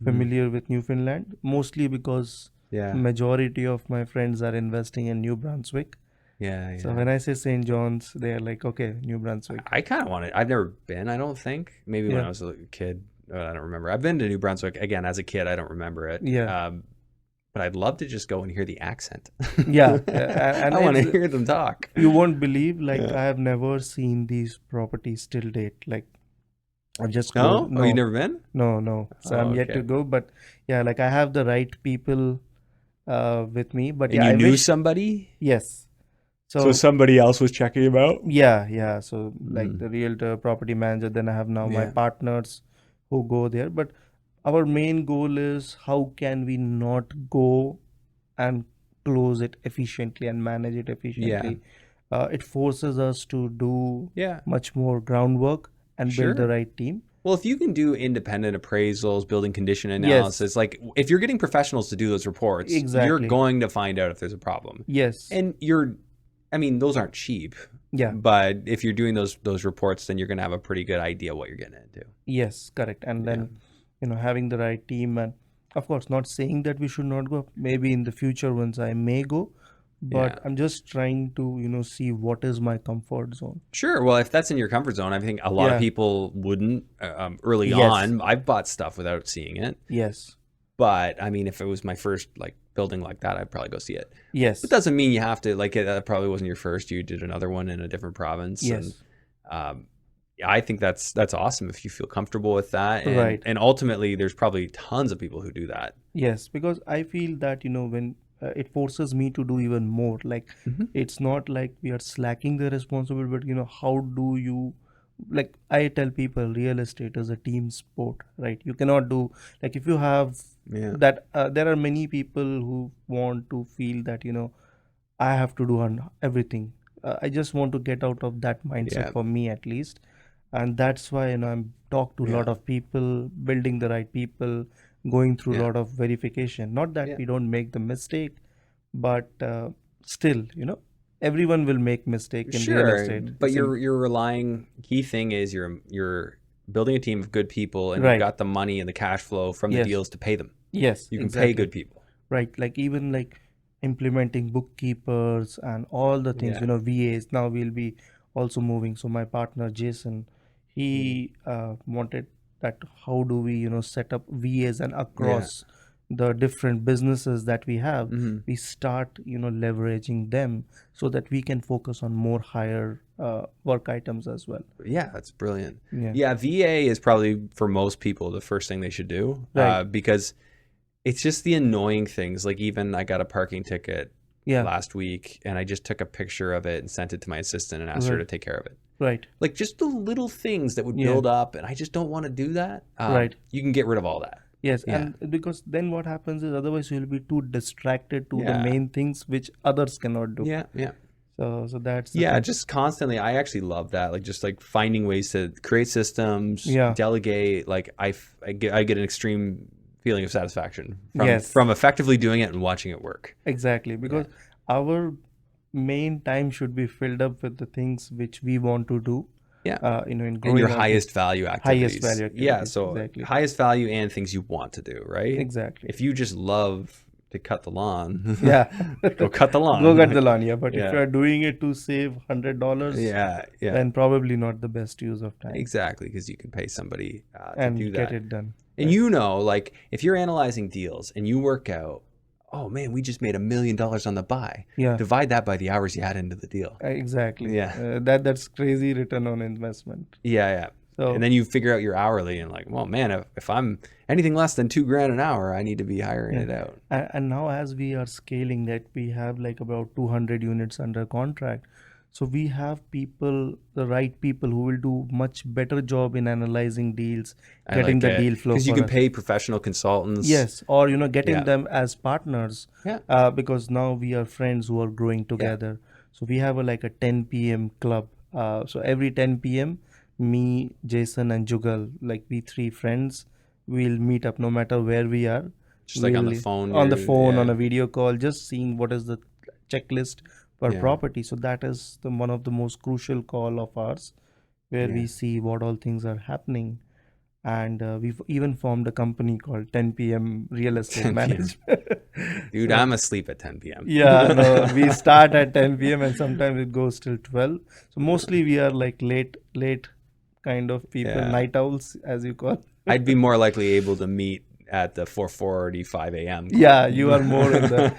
familiar with Newfoundland, mostly because Yeah. majority of my friends are investing in New Brunswick. Yeah. So when I say St. John's, they're like, okay, New Brunswick. I kind of want it. I've never been, I don't think. Maybe when Yeah. I was a kid. I don't remember. I've been to New Brunswick again as a kid. I don't remember it. Yeah. But I'd love to just go and hear the accent. Yeah, and I want to it's- hear them talk. You won't believe, like Yeah. I have never seen these properties till date. Like I've just No? go- Oh, you've never been? No. So Oh, I'm yet to okay. go, but yeah, like I have the right people with me. But And yeah, you I knew wish, somebody? yes. So somebody else was checking him out? yeah. So like Mm. the realtor, property manager, then I have now my Yeah. partners who go there. But our main goal is how can we not go and close it efficiently and manage it efficiently. It forces us to do Yeah. much more groundwork and build the Sure. right team. Well, if you can do independent appraisals, building condition analysis, like if you're getting professionals to do those reports, you're Exactly. going to find out if there's a problem. Yes. And those aren't cheap. Yeah. But if you're doing those reports, then you're going to have a pretty good idea what you're getting into. Yes, correct. And then, having the right team, and of course, not saying that we should not go. Maybe in the future, once I may go, but Yeah. I'm just trying to, see what is my comfort zone. Sure. Well, if that's in your comfort zone, I think a lot of Yeah. people wouldn't early Yes. on. I've bought stuff without seeing it. Yes. But I mean, if it was my first like building like that, I'd probably go see it. Yes. It doesn't mean you have to like it. That probably wasn't your first. You did another one in a different province. Yes. And, I think that's awesome if you feel comfortable with that. And, Right. And ultimately, there's probably tons of people who do that. Yes, because I feel that, when it forces me to do even more. Like, Mhm. it's not like we are slacking the responsibility, but, how do you, like, I tell people real estate is a team sport, right? You cannot do, like, if you have Yeah. that, there are many people who want to feel that, I have to do everything. I just want to get out of that mindset Yeah. for me at least. And that's why, I'm talk to a lot Yeah. of people, building the right people, going through a Yeah. lot of verification. Not that Yeah. we don't make the mistake, but still, everyone will make mistake in real Sure, estate. but It's you're relying. Key thing is you're building a team of good people, and Right. you've got the money and the cash flow from the Yes. deals to pay them. yes, You can exactly. pay good people. Right, like even like implementing bookkeepers and all the things, Yeah. VAs. Now we'll be also moving. So my partner Jason, he wanted that how do we, set up VAs and across the different businesses that we have, Mhm. we start, leveraging them so that we can focus on more higher work items as well. Yeah, that's brilliant. Yeah. Yeah, VA is probably for most people the first thing they should do, Right. because it's just the annoying things. Like even I got a parking ticket Yeah. last week, and I just took a picture of it and sent it to my assistant and asked her to take care of it. Right. Like just the little things that would build up, and I just don't want to do that. Right. You can get rid of all that. Yes, Yeah. and because then what happens is otherwise you'll be too distracted to the main things which others cannot do. Yeah, yeah. So that's the Yeah, thing. just constantly. I actually love that. Like just like finding ways to create systems, delegate. Like I get an extreme feeling of satisfaction from effectively doing it and watching it work. Exactly, because our main time should be filled up with the things which we want to do. Yeah. In And growing your our highest value activities. highest value activities. Yeah, so exactly. highest value and things you want to do, right? Exactly. If you just love to cut the lawn, Yeah. go cut the lawn. Go cut the lawn, but Yeah. if you are doing it to save $100, Yeah, yeah. then probably not the best use of time. Exactly, because you can pay somebody to And do get that. it done. And you know, like if you're analyzing deals and you work out, oh man, we just made $1 million on the buy. Yeah. Divide that by the hours you had into the deal. Exactly. Yeah. That's crazy return on investment. Yeah, yeah. So And then you figure out your hourly and like, well, man, if I'm anything less than $2,000 an hour, I need to be hiring it out. and now as we are scaling that, we have like about 200 units under contract. So we have people, the right people who will do much better job in analyzing deals, getting the deal flow. Because you for can us. pay professional consultants. Yes, or getting Yeah. them as partners. Yeah. Because now we are friends who are growing together. So we have like a 10 p.m. club. So every 10 p.m. me, Jason, and Jugal, like we three friends, we'll meet up no matter where we are. Just like on the phone. On the phone, yeah. on a video call, just seeing what is the checklist per property. So that is one of the most crucial call of ours, where we see what all things are happening. And we've even formed a company called 10 p.m. Real Estate Management. Dude, I'm asleep at 10 p.m. Yeah, no, we start at 10 p.m. and sometimes it goes till 12. So mostly we are like late kind of people, night owls, as you call. I'd be more likely able to meet at the 4:45 a.m. Yeah, you are more in the,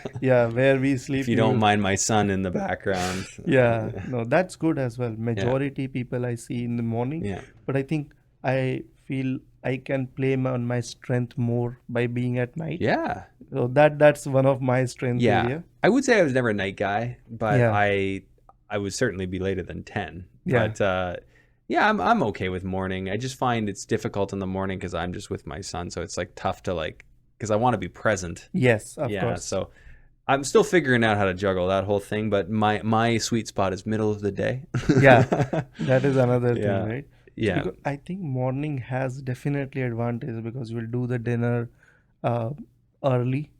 where we sleep. If you don't mind my son in the background. Yeah, no, that's good as well. Majority people I see in the morning. Yeah. But I think I feel I can play on my strength more by being at night. Yeah. So that's one of my strengths. Yeah. I would say I was never a night guy, but I would certainly be later than 10. Yeah. But I'm okay with morning. I just find it's difficult in the morning because I'm just with my son. So it's like tough to because I want to be present. Yes, of course. So I'm still figuring out how to juggle that whole thing, but my sweet spot is middle of the day. Yeah, that is another thing, right? Yeah. So I think morning has definitely advantage because you'll do the dinner early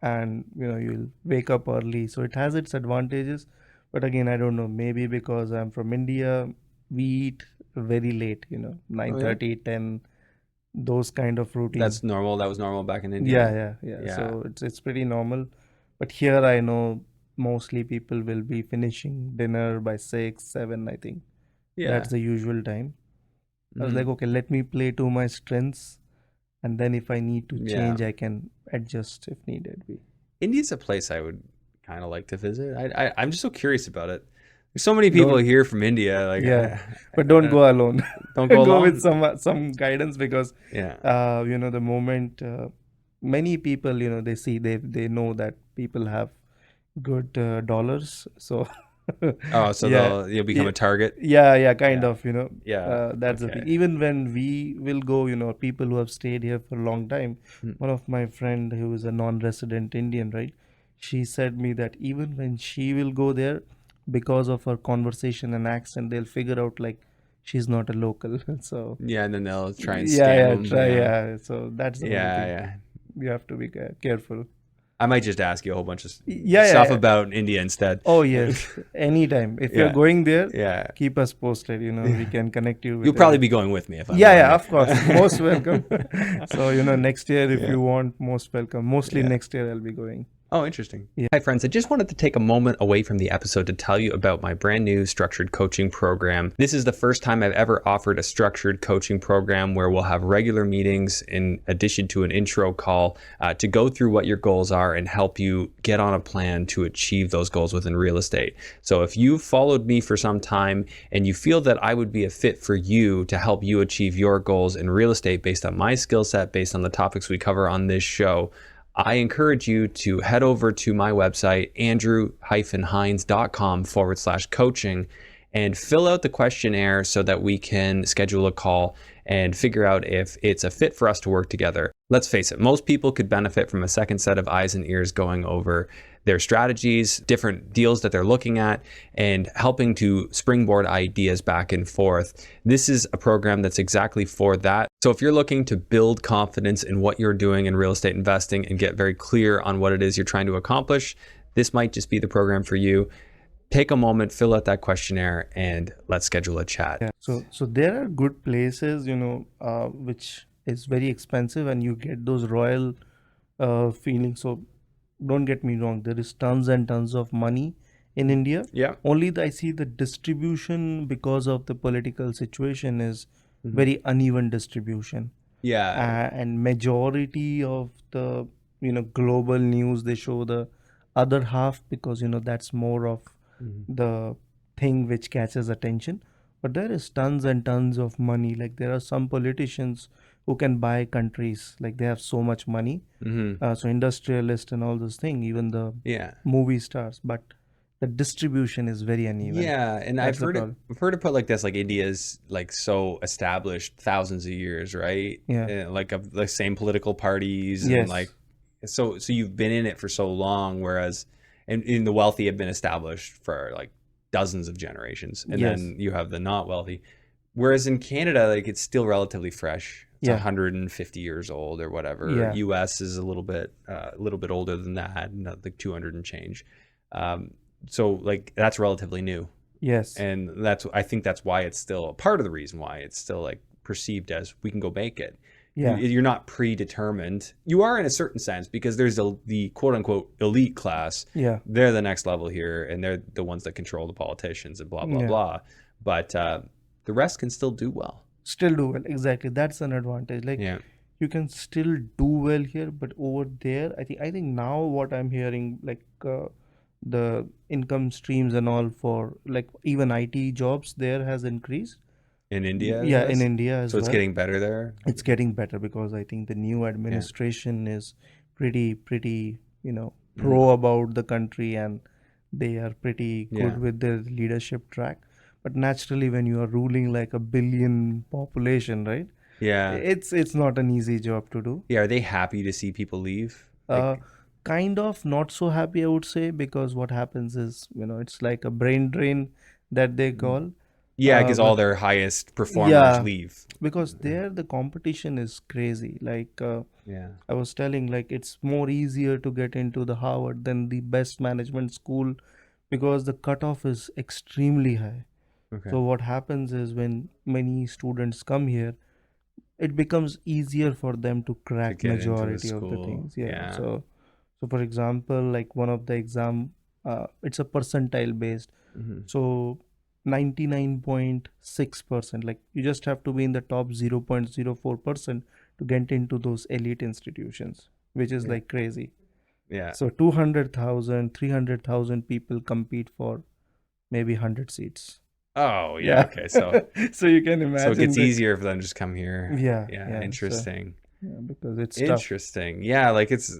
and you'll wake up early. So it has its advantages. But again, I don't know, maybe because I'm from India, we eat very late, 9:30, 10, those kind of routines. That's normal. That was normal back in India. Yeah. So it's pretty normal. But here I know mostly people will be finishing dinner by 6, 7, I think. Yeah. That's the usual time. I was like, okay, let me play to my strengths. And then if I need to change, I can adjust if needed be. India's a place I would kind of like to visit. I'm just so curious about it. There's so many people here from India. But don't go alone. Don't go alone. With some guidance because, the moment many people, they see, they know that people have good dollars. So... you'll become a target. Kind of, that's the thing. Even when we will go, people who have stayed here for a long time, one of my friend who is a non-resident Indian, right, she said me that even when she will go there, because of her conversation and accent, they'll figure out like she's not a local. So and then they'll try and scam them. So that's the thing. You have to be careful. I might just ask you a whole bunch of stuff about India instead. Oh, yes. Anytime. If you're going there, keep us posted. We can connect you with You'll probably be going with me if I'm of course. Most welcome. So, next year, if you want, most welcome. Mostly next year, I'll be going. Oh, interesting. Hi, friends. I just wanted to take a moment away from the episode to tell you about my brand new structured coaching program. This is the first time I've ever offered a structured coaching program where we'll have regular meetings in addition to an intro call to go through what your goals are and help you get on a plan to achieve those goals within real estate. So if you've followed me for some time and you feel that I would be a fit for you to help you achieve your goals in real estate based on my skill set, based on the topics we cover on this show, I encourage you to head over to my website, andrew-hines.com/coaching, and fill out the questionnaire so that we can schedule a call and figure out if it's a fit for us to work together. Let's face it, most people could benefit from a second set of eyes and ears going over their strategies, different deals that they're looking at, and helping to springboard ideas back and forth. This is a program that's exactly for that. So if you're looking to build confidence in what you're doing in real estate investing and get very clear on what it is you're trying to accomplish, this might just be the program for you. Take a moment, fill out that questionnaire, and let's schedule a chat. Yeah. So there are good places, which is very expensive, and you get those royal feelings. So don't get me wrong, there is tons and tons of money in India. Yeah. Only I see the distribution, because of the political situation, is Mhm. very uneven distribution. Yeah. And majority of the global news, they show the other half, because that's more of Mhm. the thing which catches attention. But there is tons and tons of money. Like, there are some politicians who can buy countries, like they have so much money. Mhm. So industrialist and all those things, even the Yeah. movie stars, but the distribution is very uneven. Yeah, and That's I've the heard it. problem. I've heard it put like this: like India's like so established thousands of years, right? Yeah. Like of the same political parties, and Yes. like so you've been in it for so long, whereas and the wealthy have been established for like dozens of generations, and Yes. then you have the not wealthy. Whereas in Canada, like it's still relatively fresh. It's Yeah. 150 years old or whatever. Yeah. US is a little bit older than that, like 200 and change. So like that's relatively new. Yes. And I think that's why it's still part of the reason why it's still like perceived as we can go make it. Yeah. You're not predetermined. You are in a certain sense, because there's the quote unquote elite class. Yeah. They're the next level here, and they're the ones that control the politicians and blah, blah, Yeah. blah. But the rest can still do well. Still do well. Exactly. That's an advantage. Like, Yeah. you can still do well here, but over there, I think now what I'm hearing, like, the income streams and all for, like, even IT jobs there has increased. In India, Yeah, in yes? India as So it's well. getting better there. It's getting better, because I think the new administration is pretty, Mhm. pro about the country, and they are pretty Yeah. good with their leadership track. But naturally, when you are ruling like a billion population, right? Yeah. It's not an easy job to do. Yeah. Are they happy to see people leave? Uh, Like, kind of not so happy, I would say, because what happens is, it's like a brain drain that they call. yeah, because all But their highest performers yeah, leave. because there the competition is crazy. Like, Yeah. I was telling, like, it's more easier to get into the Harvard than the best management school, because the cutoff is extremely high. Okay. So what happens is, when many students come here, it becomes easier for them to To crack get into the majority of the school. things. Yeah. Yeah. So for example, like, one of the exam, it's a percentile based. Mhm. So 99.6%, like, you just have to be in the top 0.04% to get into those elite institutions, which is Yeah. like crazy. Yeah. So 200,000, 300,000 people compete for maybe 100 seats. Oh, yeah. Okay. So So you can so it imagine gets that. easier for them to just come here. Yeah, Yeah. yeah. So Interesting. yeah, because it's tough. Interesting. Yeah. Like it's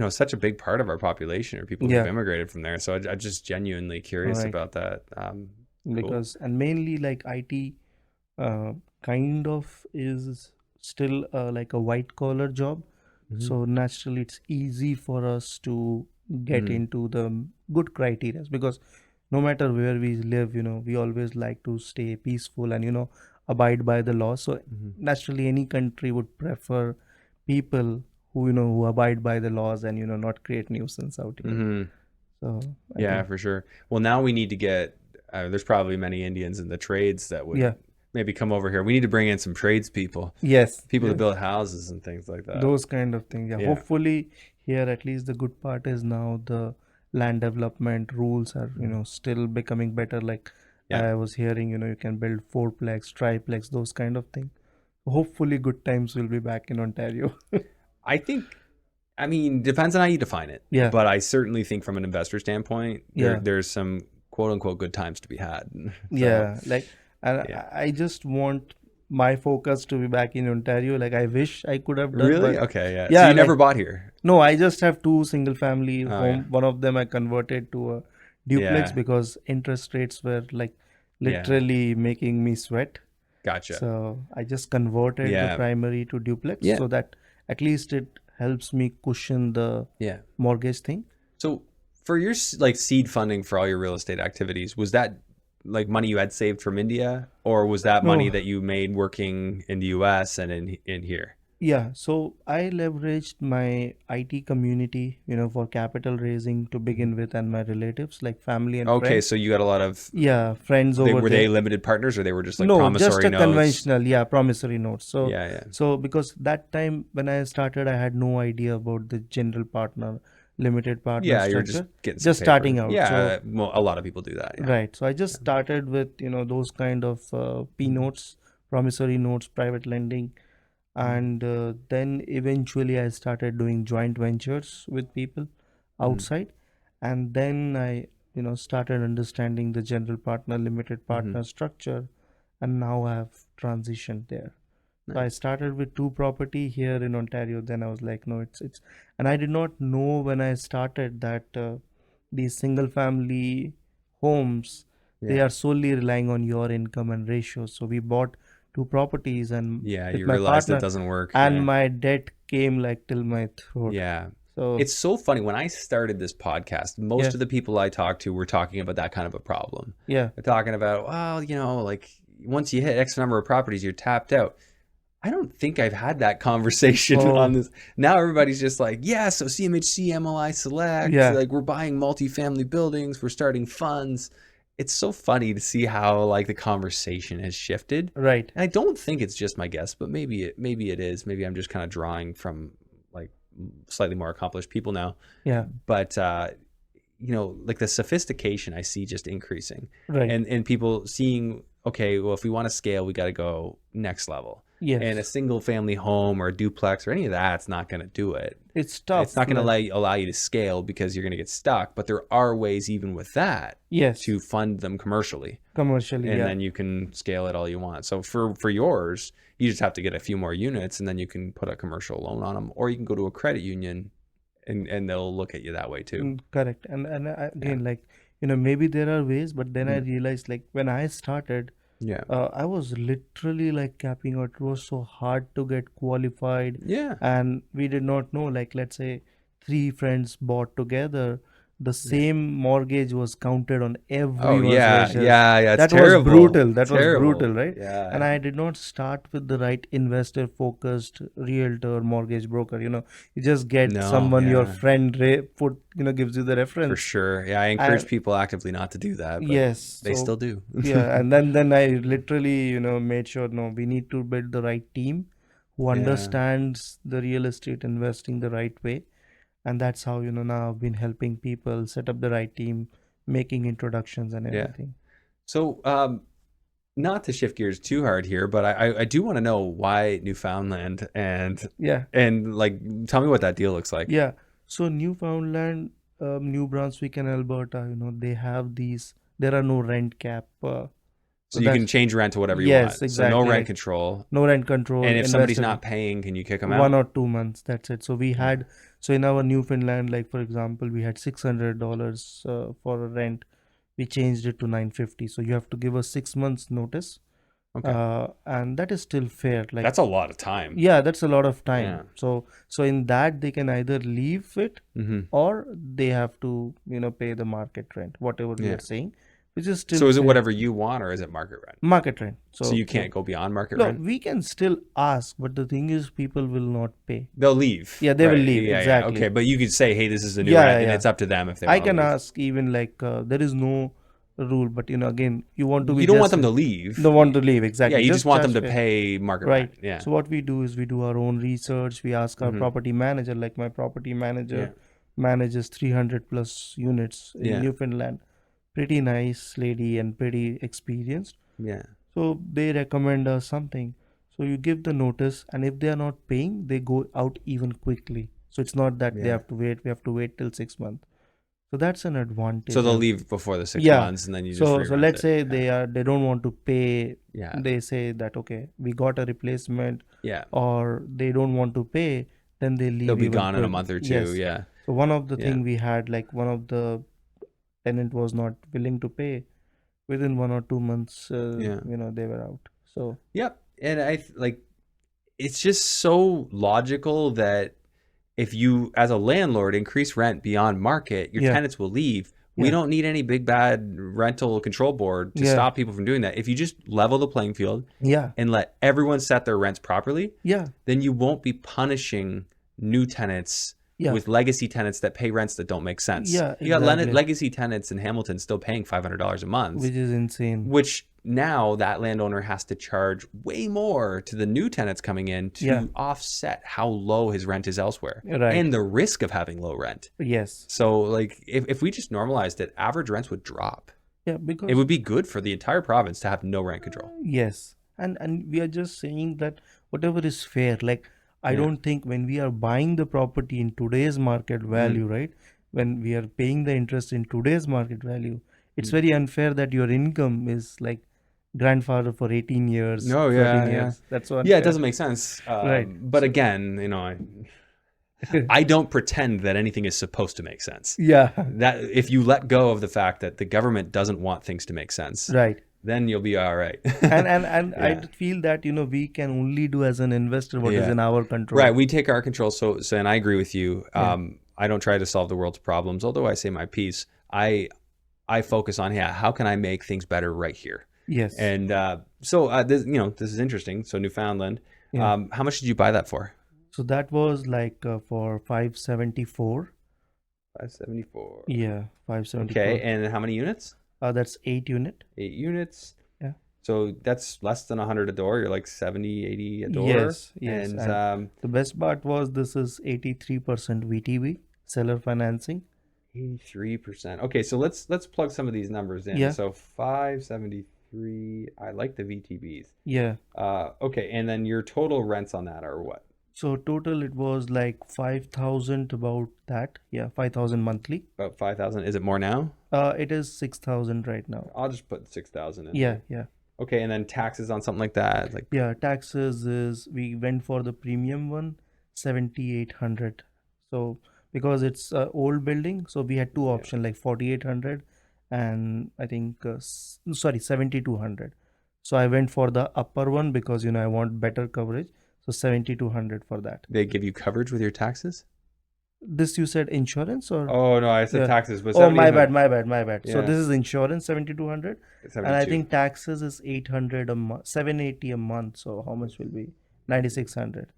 such a big part of our population are people who've Yeah, immigrated from there. So I'm just genuinely curious right. about that. Cool. Because, and mainly, like, IT kind of is still like a white collar job. Mhm. So naturally, it's easy for us to get Mhm. into the good criteria, because no matter where we live, we always like to stay peaceful and, abide by the law. So Mhm. naturally, any country would prefer people who abide by the laws, and, not create nuisance out here. Mhm. So I Yeah, think, for sure. Well, now we need to get. There's probably many Indians in the trades that would yeah, maybe come over here. We need to bring in some tradespeople, yes, people to yes. build houses and things like that. Those kind of things. Yeah. Yeah. Hopefully, here, at least the good part is, now the land development rules are, Mhm. still becoming better. Like, Yeah. I was hearing, you can build fourplex, triplex, those kind of things. Hopefully, good times will be back in Ontario. I think, depends on how you define it. Yeah, But I certainly think from an investor standpoint, yeah, there's some quote unquote good times to be had. So, yeah. Like, yeah. I just want my focus to be back in Ontario. Like I wish I could have done, Really? but Okay, yeah. So yeah, you never like bought here? no, I just have two single family Oh, yeah. home. One of them I converted to a duplex Yeah. because interest rates were like Yeah. literally making me sweat. Gotcha. So I just converted the Yeah. primary to duplex Yeah. so that at least it helps me cushion the Yeah. mortgage thing. So for your like seed funding for all your real estate activities, was that like money you had saved from India, or was that money No, that you made working in the US and in here? yeah. So I leveraged my IT community, for capital raising to begin with, and my relatives, like family and Okay, friends. so you got a lot of Yeah, friends over were they there. limited partners or they were just like No, just promissory a notes? conventional, yeah, promissory note. So, Yeah, yeah. so because that time when I started, I had no idea about the general partner, limited partner Yeah, you're just structure, getting some just starting paper. out. So, Yeah, well, a lot of people do that. Yeah. right. So I just started with, those kind of P Mhm. notes, promissory notes, private lending. Mhm. And then eventually I started doing joint ventures with people Mhm. outside. And then I, started understanding the general partner, limited Mhm. partner structure. And now I have transitioned there. So I Nice. started with two property here in Ontario. Then I was like, no, it's, and I did not know when I started that these single family homes, they Yeah. are solely relying on your income and ratios. So we bought two properties and Yeah, with you my realize that partner, doesn't work. and Yeah. my debt came like till my throat. Yeah. So It's so funny. When I started this podcast, most of yes, the people I talked to were talking about that kind of a problem. yeah, They're talking about, well, like once you hit X number of properties, you're tapped out. I don't think I've had that conversation on oh this. Now everybody's just like, yeah, so CMHC, MLI Select, yeah, like we're buying multifamily buildings, we're starting funds. It's so funny to see how like the conversation has shifted. right, And I don't think it's just my guess, but maybe it is. Maybe I'm just kind of drawing from like slightly more accomplished people now. yeah, But like the sophistication I see just increasing, right, and people seeing, okay, well, if we want to scale, we got to go next level. And a yes. single family home or a duplex or any of that's not going to do it. It's It's tough. not going to Like allow you to scale because you're going to get stuck. But there are ways, even with that, yes, to fund them commercially, commercially, and yeah. then you can scale it all you want. So for yours, you just have to get a few more units, and then you can put a commercial loan on them, or you can go to a credit union, and they'll look at you that way too. Correct. And Yeah, again, like, maybe there are ways, but then I Mhm. realized, like, when I started, Yeah, I was literally like capping out. It was so hard to get qualified, yeah, and we did not know. Like, let's say three friends bought together, the yeah. same mortgage was counted on Oh everyone's yeah, ratios. yeah, yeah. It's That was terrible, brutal. That was brutal, terrible. right? And Yeah, I did not start with the right investor focused realtor mortgage broker. You just get no, someone your yeah, friend put, gives you the for reference. sure. Yeah, I encourage And people actively not to do that, but yes, they so still do. yeah, and then I literally, made sure, no, we need to build the right team who Yeah, understands the real estate investing the right way. And that's how, now I've been helping people set up the right team, making introductions and yeah. everything. So, not to shift gears too hard here, but I do want to know why Newfoundland Yeah, and like tell me what that deal looks like. yeah. So Newfoundland, New Brunswick and Alberta, they have there are no rent cap. So So you can that's, change rent to whatever you yes, want. So no exactly. rent Like control. no rent control, And if somebody's investor not paying, can you kick them 1 out? or 2 months, that's it. So we Yeah. had, so in our Newfoundland, like for example, we had $600 for a rent. We changed it to 950. So you have to give us 6 months notice, Okay. and that is still fair. Like, That's a lot of time. yeah, that's a lot of time. Yeah. So in that they can either leave it, Hmm. or they have to pay the market rent, whatever we Yeah. are saying, which is still So is it fair. whatever you want or is it market rent? Market rent. So you So can't go beyond market no, rent? we can still ask, but the thing is, people will not pay. They'll leave. Yeah, they will Right. leave, Yeah, yeah. exactly. Okay. But you could say, hey, this is the new Yeah, rent, yeah, and yeah. it's up to them if they I want to can leave. ask, even like there is no rule, but again, you want to be You don't want just them to leave. don't want to leave, Yeah, exactly. you just Just want them charge to fair. pay market Right. rent. Yeah. So what we do is we do our own research. We ask our Hmm. property manager, like my property manager Yeah. manages 300 plus units in Yeah. Newfoundland. Pretty nice lady and pretty experienced. Yeah. So they recommend us something. So you give the notice, and if they are not paying, they go out even quickly. So it's not that they Yeah. have to wait. We have to wait till 6 months. So that's an So advantage. they'll leave before the 6 Yeah. months, and then you just So re-rent let's it. say Yeah. they don't want to pay. Yeah. They say that okay, we got a replacement, Yeah. or they don't want to pay, then they leave They'll be even gone in a quicker. month or two. Yes. Yeah. So one of the Yeah. thing we had, like one of the tenant was not willing to pay. Within 1 or 2 months, Yeah. they were out. So Yep. And it's just so logical that if you, as a landlord, increase rent beyond market, your Yeah. tenants will leave. We Yeah. don't need any big bad rental control board to Yeah. stop people from doing that. If you just level the playing field yeah, and let everyone set their rents properly, yeah, then you won't be punishing new tenants yeah, with legacy tenants that pay rents that don't make sense. yeah, You got exactly. legacy tenants in Hamilton still paying $500 a month, Which is insane. which now that landowner has to charge way more to the new tenants coming in to Yeah. offset how low his rent is elsewhere Right. and the risk of having low rent. Yes. So like if we just normalized it, average rents would drop. Yeah, because It would be good for the entire province to have no rent control. yes, and we are just saying that whatever is fair. Like I Yeah. don't think when we are buying the property in today's market value, right? When we are paying the interest in today's market value, it's very unfair that your income is like grandfather for 18 years, No, 13 yeah, yeah. years. That's what. Yeah, it doesn't make sense. Right. But again, I don't pretend that anything is supposed to make sense. Yeah. That if you let go of the fact that the government doesn't want things to make sense, Right. then you'll be all right. And I Yeah. feel that we can only do as an investor what is Yeah. in our control. Right, we take our control. So and I agree with you. Yeah. I don't try to solve the world's problems, although I say my piece. I focus on how can I make things better right here. Yes. And this is interesting. So Newfoundland, Yeah. how much did you buy that for? So that was like for 574. 574. Yeah, 574. Okay, and how many units? That's 8 unit. 8 units. Yeah. So that's less than 100 a door. You're like 70, 80 a door. Yes, yes. And The best part was this is 83% VTB, seller financing. 83%. Okay, so let's plug some of these numbers in. Yeah. So 573. I like the VTBs. Yeah. Okay, and then your total rents on that are what? So total it was like 5,000 about that. Yeah, 5,000 monthly. About 5,000. Is it more now? It is 6,000 right now. I'll just put 6,000 in. Yeah, yeah. Okay, and then taxes on something like that, like Yeah, taxes is we went for the premium one, 7,800. So because it's a old building, so we had two Yeah. options like 4,800 and I think 7,200. So I went for the upper one because I want better coverage. So 7,200 for that. they give you coverage with your taxes? This you said insurance or? Oh no, I said Yeah. taxes. But Oh, my 7,800. bad, my bad. So Yeah. this is insurance 7,200 and I 72. think taxes is 800 a month, 780 a month. So how much will be 9,600?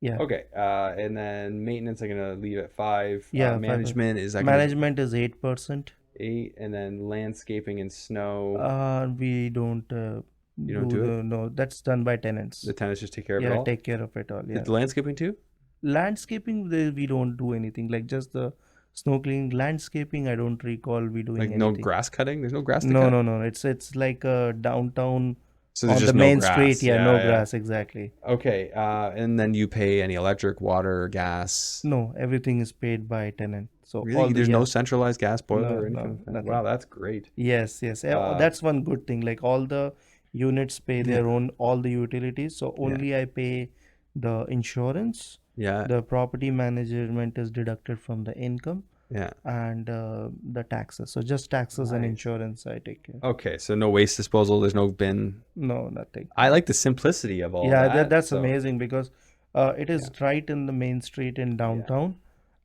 Yeah. Okay, and then maintenance I'm gonna leave at 5. Yeah, 5. Management is like Management is 8%. 8, and then landscaping and snow. We don't You don't do it? no, that's done by tenants. The tenants just take care of it Yeah, all. take care of it all. Yeah. The landscaping too. Landscaping, we don't do anything. Like just the snow cleaning. Landscaping, I don't recall we doing Like anything. no grass cutting. There's no grass. To No, cut? no. It's like a downtown So there's on just the no main grass. street. Yeah, no yeah. grass exactly. Okay, and then you pay any electric, water, gas. No, everything is paid by tenant. So Really, all the, there's yeah. no centralized gas boiler No, or anything. no, like that? nothing. Wow, that's great. Yes, yes. That's one good thing. Like all the units pay their own all the utilities. So only I pay the insurance. Yeah, The property management is deducted from the income yeah. and the taxes. So just taxes and Nice. insurance I take care. Okay, so no waste disposal. There's no bin. No, nothing. I like the simplicity of all Yeah, that. that's so- amazing because it is right in the main street in downtown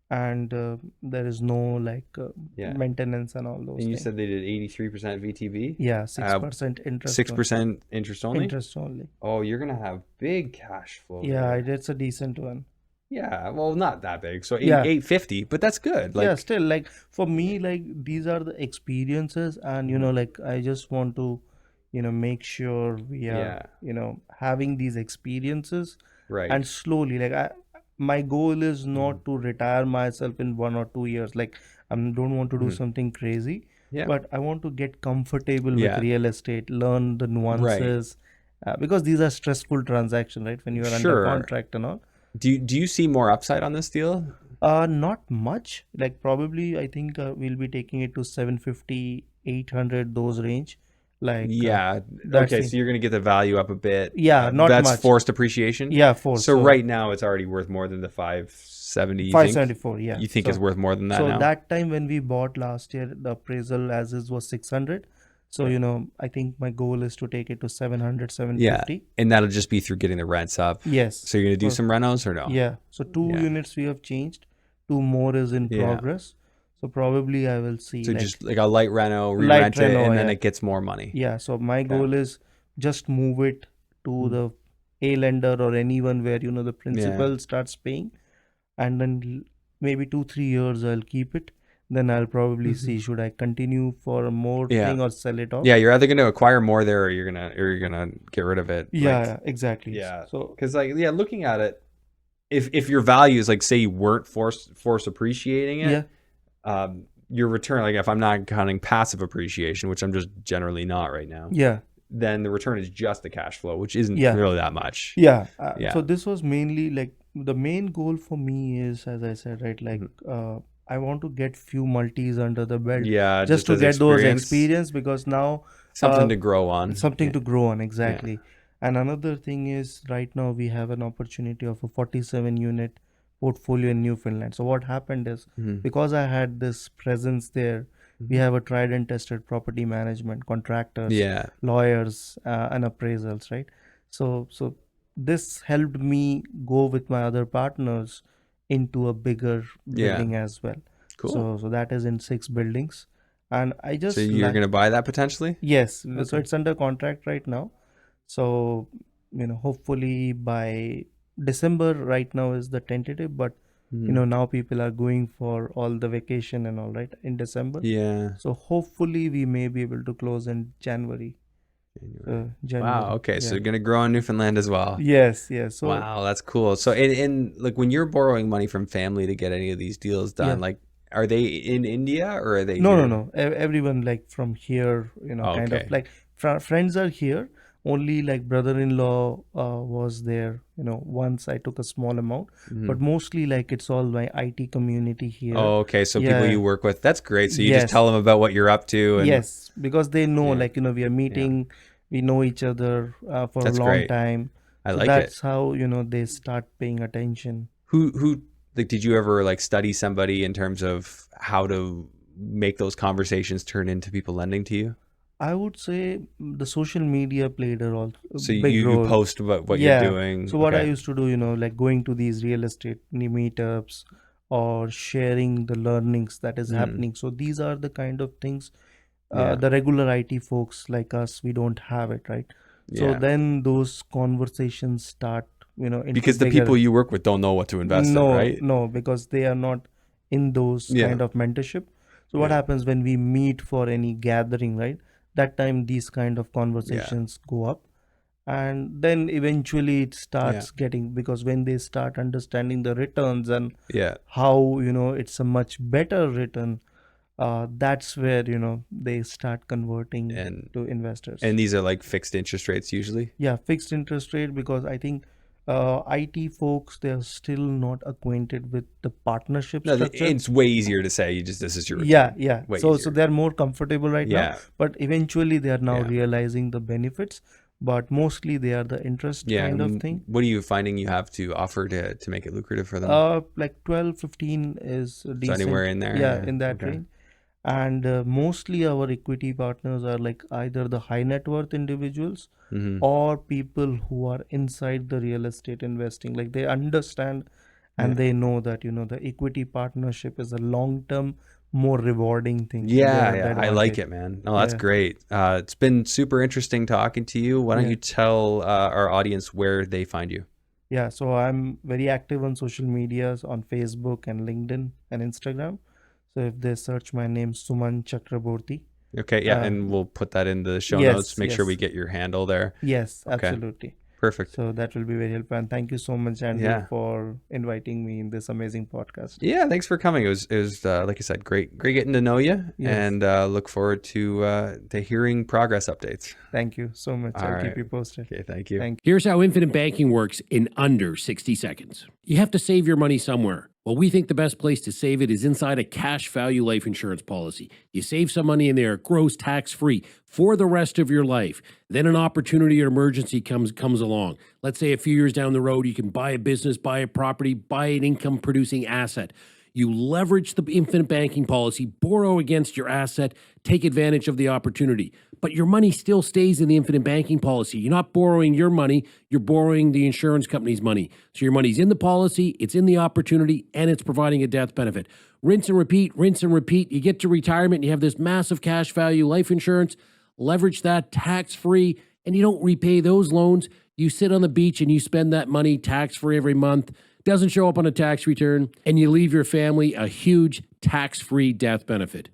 and there is no like Yeah. maintenance and all those And you things. said they did 83% VTB. Yeah, 6% interest. 6% interest only. Interest only. Oh, you're gonna have big cash flow. Yeah, there. it's a decent one. Yeah, well, not that big. So Yeah. 850, but that's good. Like, Yeah, still like for me, like these are the experiences and like I just want to, make sure we are, having these experiences right. and slowly like my goal is not to retire myself in 1 or 2 years. Like I don't want to do something crazy, Yeah. but I want to get comfortable Yeah. with real estate, learn the nuances, because these are stressful transactions, right? When you are Sure. under contract and all. Do you see more upside on this deal? Not much. Like probably I think we'll be taking it to 750, 800, those range. Like Yeah. that's Okay, the so you're gonna get the value up a bit. yeah, not That's much. forced appreciation. Yeah, four. So So right now it's already worth more than the 570. You think? 574. Yeah. You think it's worth more than that So now? that time when we bought last year, the appraisal as is was 600. So I think my goal is to take it to 700, Yeah, 750. and that'll just be through getting the rents up. Yes. So you're gonna do So some renos or no? yeah. So two Yeah. units we have changed. Two more is in Yeah. progress. So probably I will see So like just like a light reno, light re-rent it, reno. and then Yeah. it gets more money. Yeah. So my Okay. goal is just move it to Mm. the A lender or anyone where the Yeah. principal starts paying, and then maybe 2-3 years I'll keep it. Then I'll probably see should I continue for a more Yeah. thing or sell it off. Yeah, you're either gonna acquire more there, or you're gonna get rid of it. Yeah, Like, yeah, exactly. yeah. So Because looking at it, if your value is like, say you weren't force appreciating it, yeah, your return, like if I'm not counting passive appreciation, which I'm just generally not right now, yeah, then the return is just the cash flow, which isn't Yeah. really that much. yeah. Yeah. So this was mainly like the main goal for me is, as I said, right, like I want to get few multis under the belt Yeah, just to as get those experience, because now something to grow on. something Yeah. to grow on, exactly. And another thing is right now we have an opportunity of a 47 unit portfolio in Newfoundland. So what happened is, Mhm. because I had this presence there, we Mhm. have a tried and tested property management contractors, Yeah. lawyers, and appraisals, right? So this helped me go with my other partners into a bigger Yeah. building as well. Cool. So that is in 6 buildings, and I just So you're gonna buy that potentially? yes. So Okay. it's under contract right now. So hopefully by December right now is the tentative, but Mhm. now people are going for all the vacation and all, right, in December. Yeah. So hopefully we may be able to close in January. January. Wow. Okay. So Yeah. you're gonna grow in Newfoundland as well. Yes, yes. So Wow, that's cool. So and like when you're borrowing money from family to get any of these deals done, Yeah. like are they in India or are they no, here? no, no. Everyone like from here, kind Okay. of like friends are here. Only like brother-in-law was there. Once I took a small amount, but Mhm. mostly like it's all my IT community here. Oh, okay. So people Yeah. you work with, that's great. So you just Yes. tell them about what you're up to and Yes, because they know, Yeah. like we are meeting, we know each other for That's a long great. time. I So like it. that's how they start paying attention. Who like did you ever like study somebody in terms of how to make those conversations turn into people lending to you? I would say the social media played a So big you role. post about what you're Yeah. doing. So what I Okay. used to do, like going to these real estate meetups or sharing the learnings that is Mm. happening. So these are the kind of things Yeah. the regular IT folks like us, we don't have it, right? So Yeah. then those conversations start, into Because the bigger. people you work with don't know what to invest in, No, right? no, because they are not in those Yeah. kind of mentorship. So what Yeah. happens when we meet for any gathering, right? That time these kind of conversations go up, and then eventually it starts getting, because when they start understanding the returns and Yeah. how it's a much better return, that's where they start converting And to investors. and these are like fixed interest rates usually. Yeah, fixed interest rate, because I think IT folks, they're still not acquainted with the partnership No, structure. it's way easier to say this is your return. Yeah, yeah. Way So easier. they're more comfortable right now, Yeah. but eventually they are now Yeah. realizing the benefits, but mostly they are the interest Yeah. kind of thing. What are you finding you have to offer to make it lucrative for them? Like 12, 15 is So decent. anywhere in there? Yeah, in that Okay. range. And mostly our equity partners are like either the high net worth individuals Mhm. or people who are inside the real estate investing. Like they understand and Yeah. they know that the equity partnership is a long term, more rewarding thing. So they Yeah, have the yeah, I like advantage. it, man. No, that's Yeah. great. It's been super interesting talking to you. Why don't Yeah. you tell our audience where they find you? Yeah, so I'm very active on social medias, on Facebook and LinkedIn and Instagram. So if they search my name, Suman Chakraborty. Okay, yeah, and we'll put that in the show Yes, notes. Make sure we yes. get your handle there. Yes, Okay. absolutely. Perfect. So that will be very helpful. And thank you so much, Andrew, Yeah. for inviting me in this amazing podcast. Yeah, thanks for coming. It was like I said, great getting to know you, Yes. and look forward to hearing progress updates. Thank you so much. All I'll right. keep you posted. Okay, thank you. Thank Here's how infinite banking works in under 60 seconds. You have to save your money somewhere. Well, we think the best place to save it is inside a cash value life insurance policy. You save some money in there, it grows tax-free for the rest of your life. Then an opportunity or emergency comes along. Let's say a few years down the road, you can buy a business, buy a property, buy an income-producing asset. You leverage the infinite banking policy, borrow against your asset, take advantage of the opportunity. But your money still stays in the infinite banking policy. You're not borrowing your money, you're borrowing the insurance company's money. So your money's in the policy, it's in the opportunity, and it's providing a death benefit. Rinse and repeat, rinse and repeat. You get to retirement and you have this massive cash value life insurance. Leverage that tax-free, and you don't repay those loans. You sit on the beach and you spend that money tax-free every month. Doesn't show up on a tax return, and you leave your family a huge tax-free death benefit.